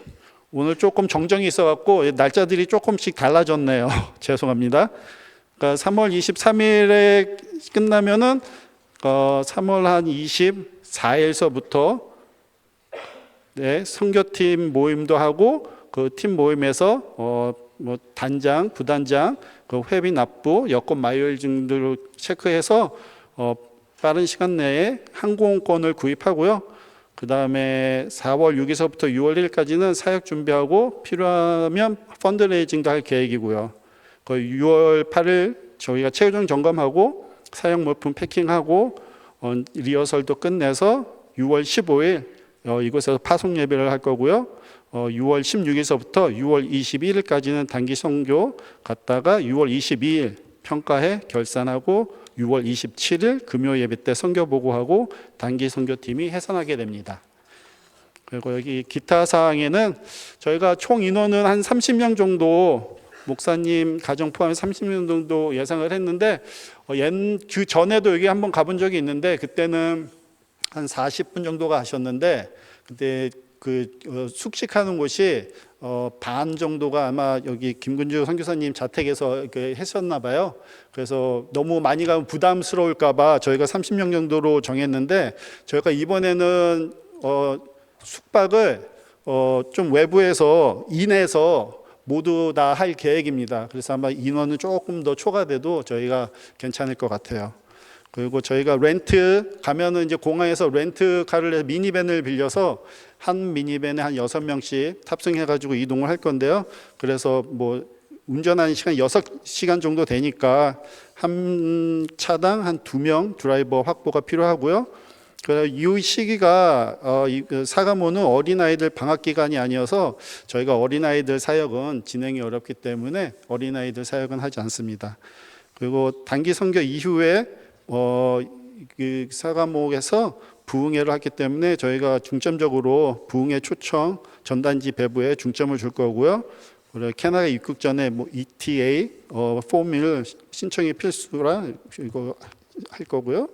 오늘 조금 정정이 있어갖고 날짜들이 조금씩 달라졌네요. 죄송합니다. 그러니까 3월 23일에 끝나면은 3월 한 24일서부터 선교팀 모임도 하고 그 팀 모임에서 뭐 단장, 부단장, 그 회비 납부, 여권 마이얼 등들을 체크해서 빠른 시간 내에 항공권을 구입하고요. 그 다음에 4월 6일서부터 6월 1일까지는 사역 준비하고 필요하면 펀드레이징도 할 계획이고요. 그 6월 8일 저희가 최종 점검하고 사용 물품 패킹하고 리허설도 끝내서 6월 15일 이곳에서 파송 예배를 할 거고요. 6월 16일서부터 6월 21일까지는 단기 선교 갔다가 6월 22일 평가회 결산하고 6월 27일 금요 예배 때 선교 보고하고 단기 선교팀이 해산하게 됩니다. 그리고 여기 기타 사항에는 저희가 총 인원은 한 30명 정도, 목사님 가정 포함해서 30명 정도 예상을 했는데 그 전에도 여기 한번 가본 적이 있는데 그때는 한 40분 정도가 하셨는데 그때 숙식하는 곳이 반 정도가 아마 여기 김근주 선교사님 자택에서 이렇게 했었나 봐요. 그래서 너무 많이 가면 부담스러울까 봐 저희가 30명 정도로 정했는데 저희가 이번에는 숙박을 좀 외부에서 인해서 모두 다 할 계획입니다. 그래서 아마 인원은 조금 더 초과돼도 저희가 괜찮을 것 같아요. 그리고 저희가 렌트 가면은 이제 공항에서 렌트카를 해서 미니밴을 빌려서 한 미니밴에 한 6명씩 탑승해가지고 이동을 할 건데요. 그래서 뭐 운전하는 시간 6시간 정도 되니까 한 차당 한 2명 드라이버 확보가 필요하고요. 이 시기가 사가모는 어린아이들 방학 기간이 아니어서 저희가 어린아이들 사역은 진행이 어렵기 때문에 어린아이들 사역은 하지 않습니다. 그리고 단기 선교 이후에 그 사가모에서 부흥회를 했기 때문에 저희가 중점적으로 부흥회 초청 전단지 배부에 중점을 줄 거고요. 그리고 캐나다 입국 전에 뭐 ETA 폼을 신청이 필수라 이거 할 거고요.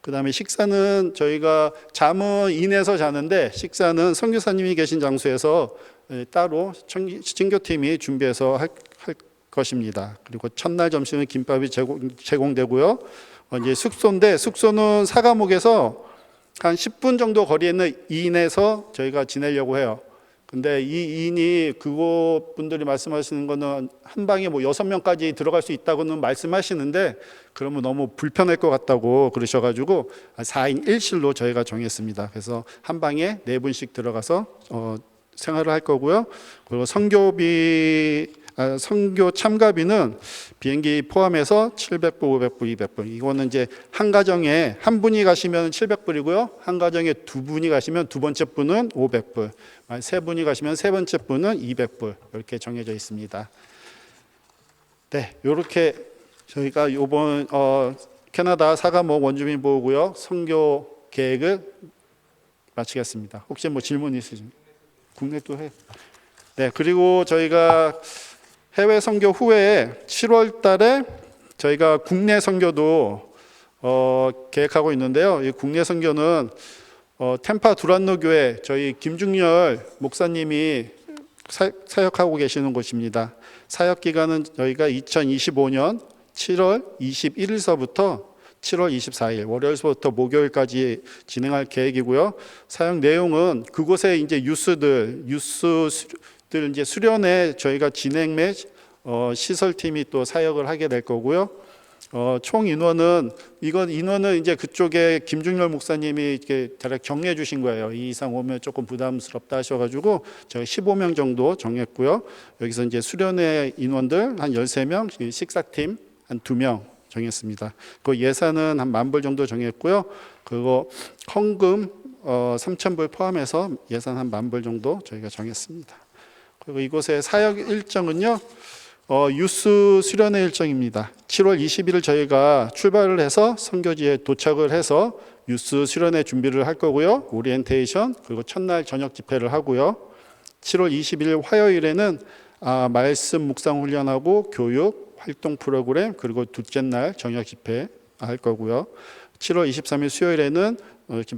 그다음에 식사는 저희가 잠은 인해서 자는데 식사는 선교사님이 계신 장소에서 따로 선교팀이 준비해서 할 것입니다. 그리고 첫날 점심은 김밥이 제공되고요. 이제 숙소인데 숙소는 사가목에서 한 10분 정도 거리에 있는 이인에서 저희가 지내려고 해요. 근데 이 이인이 그곳 분들이 말씀하시는 거는 한 방에 뭐 6명까지 들어갈 수 있다고는 말씀하시는데 그러면 너무 불편할 것 같다고 그러셔가지고 4인 1실로 저희가 정했습니다. 그래서 한 방에 4분씩 들어가서 생활을 할 거고요. 그리고 선교 참가비는 비행기 포함해서 700불, 500불, 200불. 이거는 이제 한 가정에 한 분이 가시면 700불이고요. 한 가정에 2분이 가시면 두 번째 분은 500불. 세 분이 가시면 세 번째 분은 200불. 이렇게 정해져 있습니다. 네, 이렇게 저희가 이번 캐나다 사가목 원주민 보호구역 선교 계획을 마치겠습니다. 혹시 뭐 질문 있으십니까? 국내도 해. 네, 그리고 저희가 해외 선교 후에 7월 달에 저희가 국내 선교도 계획하고 있는데요. 이 국내 선교는 템파 두란노 교회 저희 김중열 목사님이 사역하고 계시는 곳입니다. 사역 기간은 저희가 2025년 7월 21일서부터 7월 24일 월요일부터 목요일까지 진행할 계획이고요. 사역 내용은 그곳에 이제 유스들 이제 수련회 저희가 진행 및 시설팀이 또 사역을 하게 될 거고요. 총 인원은 인원은 이제 그쪽에 김중열 목사님이 이렇게 대략 정해 주신 거예요. 이 이상 오면 조금 부담스럽다 하셔가지고 저희 15명 정도 정했고요. 여기서 이제 수련회 인원들 한 13명, 식사팀 한 2명 정했습니다. 그 예산은 한 10,000불 정도 정했고요. 그리고 헌금 3,000불 포함해서 예산 한 10,000불 정도 저희가 정했습니다. 그리고 이곳의 사역 일정은요. 유스 수련회 일정입니다. 7월 20일을 저희가 출발을 해서 선교지에 도착을 해서 유스 수련회 준비를 할 거고요. 오리엔테이션 그리고 첫날 저녁 집회를 하고요. 7월 20일 화요일에는 말씀 묵상 훈련하고 교육 활동 프로그램 그리고 둘째 날 저녁 집회 할 거고요. 7월 23일 수요일에는 이렇게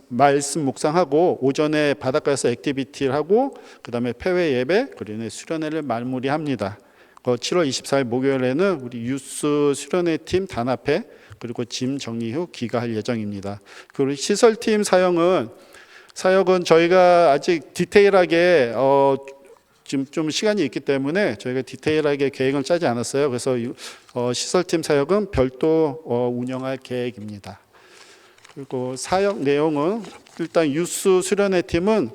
말씀 묵상하고 오전에 바닷가에서 액티비티를 하고 그 다음에 폐회 예배 그리고 수련회를 마무리합니다. 7월 24일 목요일에는 우리 유스 수련회 팀 단합회 그리고 짐 정리 후 귀가할 예정입니다. 그리고 시설팀 사역은 저희가 아직 디테일하게 지금 좀 시간이 있기 때문에 저희가 디테일하게 계획은 짜지 않았어요. 그래서 시설팀 사역은 별도 운영할 계획입니다. 그리고 사역 내용은 일단 유스 수련회 팀은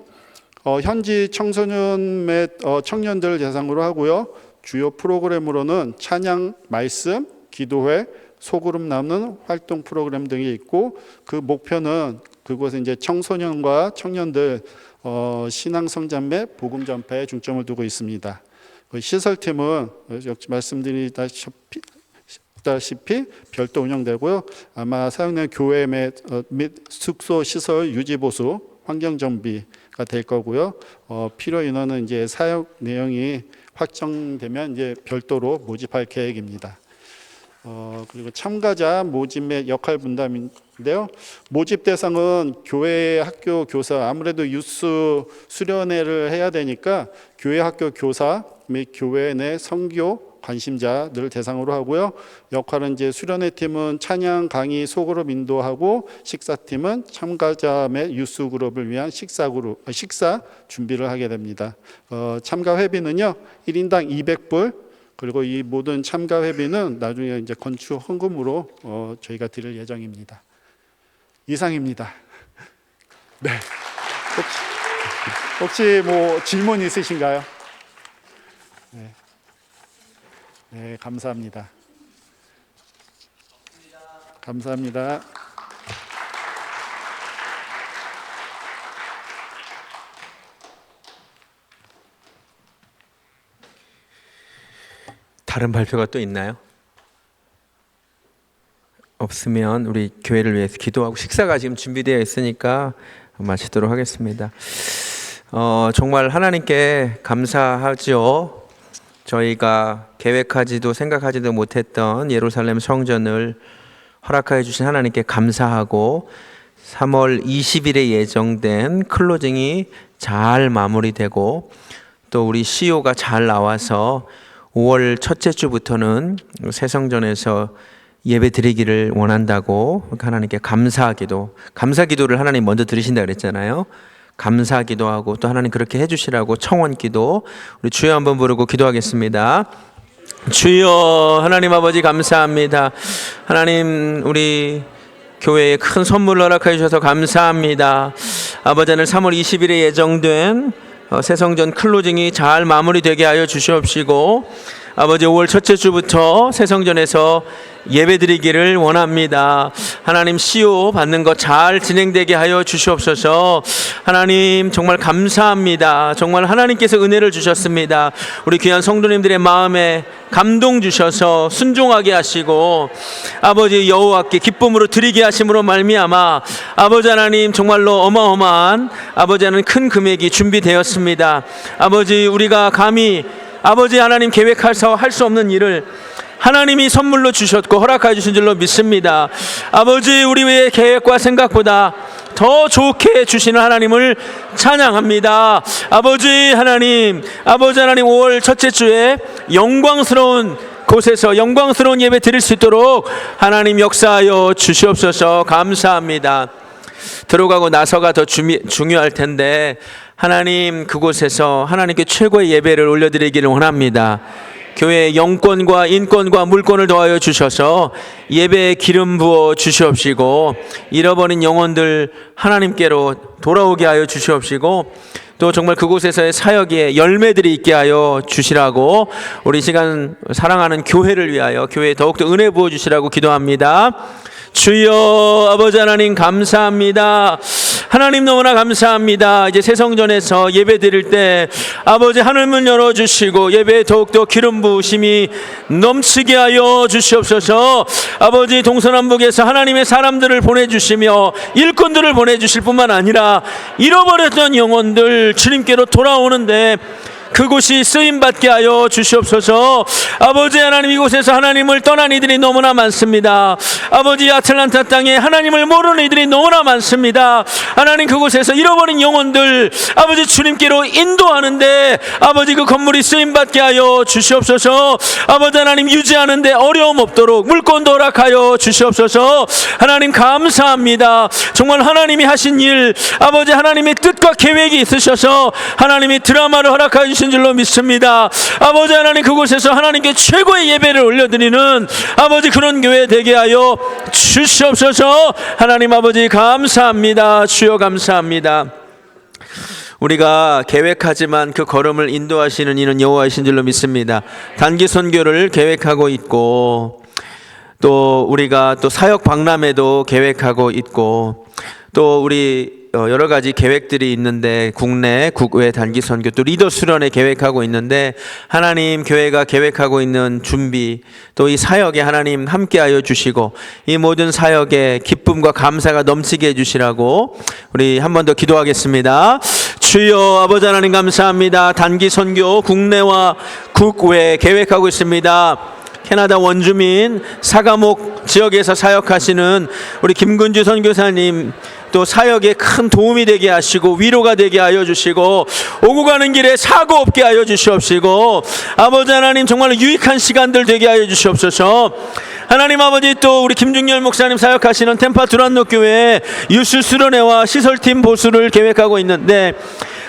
현지 청소년 및 청년들 대상으로 하고요. 주요 프로그램으로는 찬양, 말씀, 기도회, 소그룹 나누는 활동 프로그램 등이 있고, 그 목표는 그곳에 이제 청소년과 청년들 신앙 성장 및 복음 전파에 중점을 두고 있습니다. 그 시설팀은 역시 말씀드리다시피 별도 운영되고요. 아마 사용되는 교회 및 숙소 시설 유지 보수, 환경 정비가 될 거고요. 필요 인원은 이제 사역 내용이 확정되면 이제 별도로 모집할 계획입니다. 그리고 참가자 모집 및 역할 분담인데요. 모집 대상은 교회 학교 교사, 아무래도 유스 수련회를 해야 되니까 교회 학교 교사 및 교회 내 선교 관심자들을 대상으로 하고요. 역할은 이제 수련회 팀은 찬양 강의 소그룹 인도하고, 식사팀은 참가자 및 유스 그룹을 위한 식사 준비를 하게 됩니다. 참가 회비는요 1인당 200불, 그리고 이 모든 참가 회비는 나중에 이제 건축 헌금으로 저희가 드릴 예정입니다. 이상입니다. 네. 혹시 뭐 질문 있으신가요? 네. 네, 감사합니다. 감사합니다. 다른 발표가 또 있나요? 없으면 우리 교회를 위해서 기도하고 식사가 지금 준비되어 있으니까 마치도록 하겠습니다. 정말 하나님께 감사하죠. 저희가 계획하지도 생각하지도 못했던 예루살렘 성전을 허락하여 주신 하나님께 감사하고, 3월 20일에 예정된 클로징이 잘 마무리되고, 또 우리 CEO가 잘 나와서 5월 첫째 주부터는 새 성전에서 예배 드리기를 원한다고 하나님께 감사 기도를 하나님 먼저 들으신다 그랬잖아요. 감사 기도하고 또 하나님 그렇게 해주시라고 청원 기도, 우리 주여 한번 부르고 기도하겠습니다. 주여 하나님 아버지 감사합니다. 하나님 우리 교회에 큰 선물을 허락해 주셔서 감사합니다. 아버지, 오늘 3월 20일에 예정된 새성전 클로징이 잘 마무리되게 하여 주시옵시고, 아버지 5월 첫째 주부터 새성전에서 예배드리기를 원합니다. 하나님 CEO 받는 것 잘 진행되게 하여 주시옵소서. 하나님 정말 감사합니다. 정말 하나님께서 은혜를 주셨습니다. 우리 귀한 성도님들의 마음에 감동 주셔서 순종하게 하시고, 아버지 여호와께 기쁨으로 드리게 하심으로 말미암아 아버지 하나님 정말로 어마어마한 아버지 하나님 큰 금액이 준비되었습니다. 아버지 우리가 감히 아버지 하나님 계획해서 할 수 없는 일을 하나님이 선물로 주셨고 허락해 주신 줄로 믿습니다. 아버지 우리의 계획과 생각보다 더 좋게 주시는 하나님을 찬양합니다. 아버지 하나님 5월 첫째 주에 영광스러운 곳에서 영광스러운 예배 드릴 수 있도록 하나님 역사하여 주시옵소서. 감사합니다. 들어가고 나서가 더 중요할 텐데 하나님 그곳에서 하나님께 최고의 예배를 올려드리기를 원합니다. 교회의 영권과 인권과 물권을 더하여 주셔서 예배에 기름 부어 주시옵시고, 잃어버린 영혼들 하나님께로 돌아오게 하여 주시옵시고, 또 정말 그곳에서의 사역에 열매들이 있게 하여 주시라고, 우리 시간 사랑하는 교회를 위하여 교회에 더욱더 은혜 부어 주시라고 기도합니다. 주여 아버지 하나님 감사합니다. 하나님 너무나 감사합니다. 이제 새성전에서 예배 드릴 때 아버지 하늘문 열어주시고 예배에 더욱더 기름 부으심이 넘치게 하여 주시옵소서. 아버지 동서남북에서 하나님의 사람들을 보내주시며 일꾼들을 보내주실 뿐만 아니라 잃어버렸던 영혼들 주님께로 돌아오는데 그곳이 쓰임받게 하여 주시옵소서. 아버지 하나님 이곳에서 하나님을 떠난 이들이 너무나 많습니다. 아버지 아틀란타 땅에 하나님을 모르는 이들이 너무나 많습니다. 하나님 그곳에서 잃어버린 영혼들 아버지 주님께로 인도하는데 아버지 그 건물이 쓰임받게 하여 주시옵소서. 아버지 하나님 유지하는데 어려움 없도록 물권도 허락하여 주시옵소서. 하나님 감사합니다. 정말 하나님이 하신 일 아버지 하나님의 뜻과 계획이 있으셔서 하나님이 드라마를 허락하여 주신 줄로 믿습니다. 아버지 하나님 그곳에서 하나님께 최고의 예배를 올려드리는 아버지 그런 교회 되게 하여 주시옵소서. 하나님 아버지 감사합니다. 주여 감사합니다. 우리가 계획하지만 그 걸음을 인도하시는 이는 여호와이신 줄로 믿습니다. 단기 선교를 계획하고 있고, 또 우리가 또 사역 박람회도 계획하고 있고, 또 우리 여러 가지 계획들이 있는데, 국내 국외 단기 선교, 또 리더 수련회 계획하고 있는데, 하나님 교회가 계획하고 있는 준비, 또 이 사역에 하나님 함께하여 주시고, 이 모든 사역에 기쁨과 감사가 넘치게 해주시라고 우리 한 번 더 기도하겠습니다. 주여, 아버지 하나님 감사합니다. 단기 선교 국내와 국외 계획하고 있습니다. 캐나다 원주민 사가목 지역에서 사역하시는 우리 김근주 선교사님, 또 사역에 큰 도움이 되게 하시고 위로가 되게 하여 주시고, 오고 가는 길에 사고 없게 하여 주시옵시고, 아버지 하나님 정말로 유익한 시간들 되게 하여 주시옵소서. 하나님 아버지, 또 우리 김중열 목사님 사역하시는 템파 두란노 교회 유수 수련회와 시설팀 보수를 계획하고 있는데,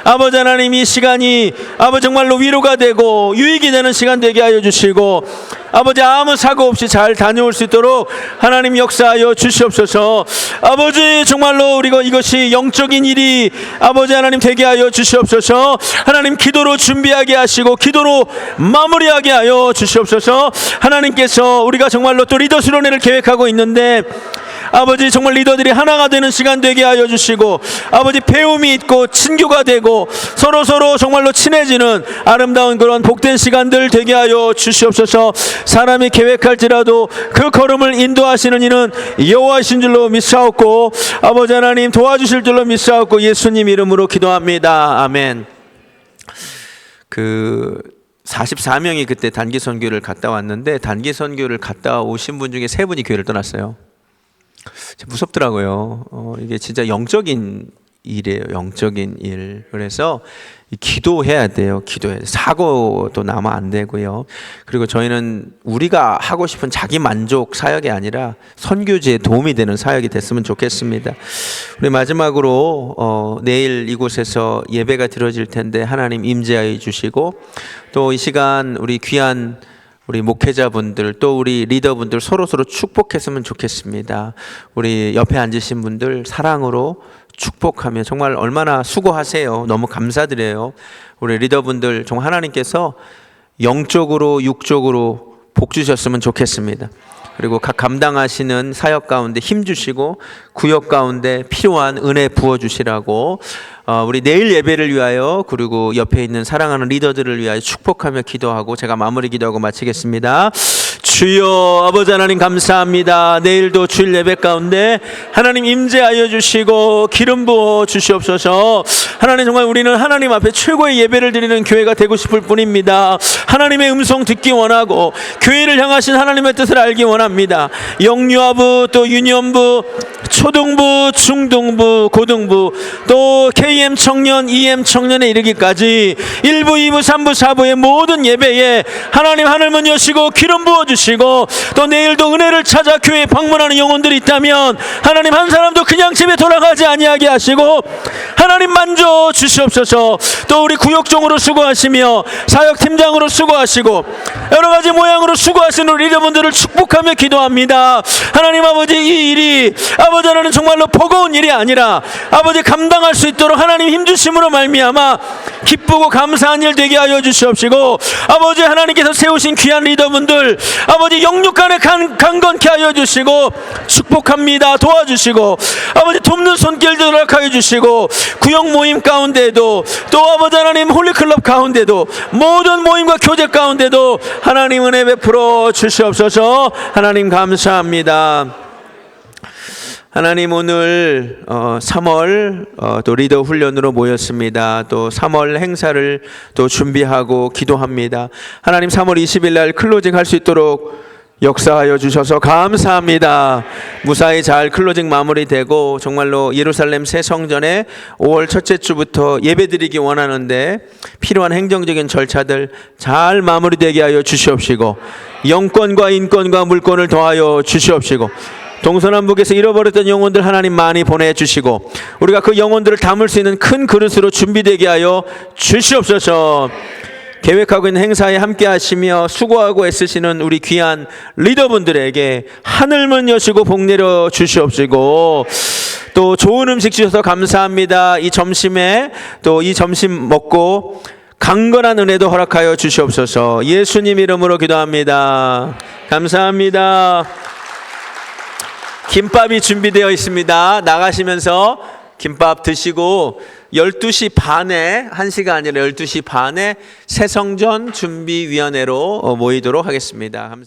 아버지 하나님 이 시간이 아버지 정말로 위로가 되고 유익이 되는 시간 되게 하여 주시고, 아버지 아무 사고 없이 잘 다녀올 수 있도록 하나님 역사하여 주시옵소서. 아버지 정말로 우리가 이것이 영적인 일이 아버지 하나님 되게 하여 주시옵소서. 하나님 기도로 준비하게 하시고 기도로 마무리하게 하여 주시옵소서. 하나님께서 우리가 정말로 또 리더 수련회를 계획하고 있는데, 아버지 정말 리더들이 하나가 되는 시간 되게 하여 주시고, 아버지 배움이 있고 친교가 되고 서로 정말로 친해지는 아름다운 그런 복된 시간들 되게 하여 주시옵소서. 사람이 계획할지라도 그 걸음을 인도하시는 이는 여호와이신 줄로 믿사옵고, 아버지 하나님 도와주실 줄로 믿사옵고, 예수님 이름으로 기도합니다. 아멘. 44명이 그때 단기 선교를 갔다 왔는데, 단기 선교를 갔다 오신 분 중에 3분이 교회를 떠났어요. 무섭더라고요. 이게 진짜 영적인 일이에요. 영적인 일. 그래서 기도해야 돼요. 기도해야 돼요. 사고도 나면 안 되고요. 그리고 저희는 우리가 하고 싶은 자기 만족 사역이 아니라 선교지에 도움이 되는 사역이 됐으면 좋겠습니다. 우리 마지막으로 내일 이곳에서 예배가 드려질 텐데 하나님 임재하여 주시고, 또 이 시간 우리 귀한 우리 목회자분들, 또 우리 리더분들 서로 축복했으면 좋겠습니다. 우리 옆에 앉으신 분들 사랑으로 축복하며 정말 얼마나 수고하세요. 너무 감사드려요. 우리 리더분들 정말 하나님께서 영적으로 육적으로 복 주셨으면 좋겠습니다. 그리고 각 감당하시는 사역 가운데 힘 주시고 구역 가운데 필요한 은혜 부어 주시라고 우리 내일 예배를 위하여, 그리고 옆에 있는 사랑하는 리더들을 위하여 축복하며 기도하고 제가 마무리 기도하고 마치겠습니다. 주여, 아버지 하나님 감사합니다. 내일도 주일 예배 가운데 하나님 임재하여 주시고 기름 부어 주시옵소서. 하나님 정말 우리는 하나님 앞에 최고의 예배를 드리는 교회가 되고 싶을 뿐입니다. 하나님의 음성 듣기 원하고 교회를 향하신 하나님의 뜻을 알기 원합니다. 영유아부, 또 유년부, 초등부, 중등부, 고등부, 또 KM 청년, EM 청년에 이르기까지 1부, 2부, 3부, 4부의 모든 예배에 하나님 하늘문 여시고 기름 부어주시고, 또 내일도 은혜를 찾아 교회에 방문하는 영혼들이 있다면 하나님 한 사람도 그냥 집에 돌아가지 아니하게 하시고 하나님 만져 주시옵소서. 또 우리 구역종으로 수고하시며 사역팀장으로 수고하시고 여러 가지 모양으로 수고하시는 우리 리더분들을 축복하며 기도합니다. 하나님 아버지, 이 일이 아버지 하나님 정말로 버거운 일이 아니라 아버지 감당할 수 있도록 하나님 힘주심으로 말미암아 기쁘고 감사한 일 되게 하여 주시옵시고, 아버지 하나님께서 세우신 귀한 리더분들 아버지 영육간에 강건케 하여 주시고 축복합니다. 도와주시고 아버지 돕는 손길들 허락하여 주시고, 구역 모임 가운데도 또 아버지 하나님 홀리클럽 가운데도 모든 모임과 교제 가운데도 하나님 은혜 베풀어 주시옵소서. 하나님 감사합니다. 하나님 오늘 3월 또 리더 훈련으로 모였습니다. 또 3월 행사를 또 준비하고 기도합니다. 하나님 3월 20일 날 클로징 할 수 있도록 역사하여 주셔서 감사합니다. 무사히 잘 클로징 마무리되고 정말로 예루살렘 새 성전에 5월 첫째 주부터 예배드리기 원하는데 필요한 행정적인 절차들 잘 마무리되게 하여 주시옵시고, 영권과 인권과 물권을 더하여 주시옵시고, 동서남북에서 잃어버렸던 영혼들 하나님 많이 보내주시고 우리가 그 영혼들을 담을 수 있는 큰 그릇으로 준비되게 하여 주시옵소서. 계획하고 있는 행사에 함께 하시며 수고하고 애쓰시는 우리 귀한 리더분들에게 하늘문 여시고 복 내려 주시옵시고, 또 좋은 음식 주셔서 감사합니다. 이 점심에 또 이 점심 먹고 강건한 은혜도 허락하여 주시옵소서. 예수님 이름으로 기도합니다. 감사합니다. 김밥이 준비되어 있습니다. 나가시면서 김밥 드시고 12시 반에 1시가 아니라 12시 반에 새성전 준비위원회로 모이도록 하겠습니다. 감사합니다.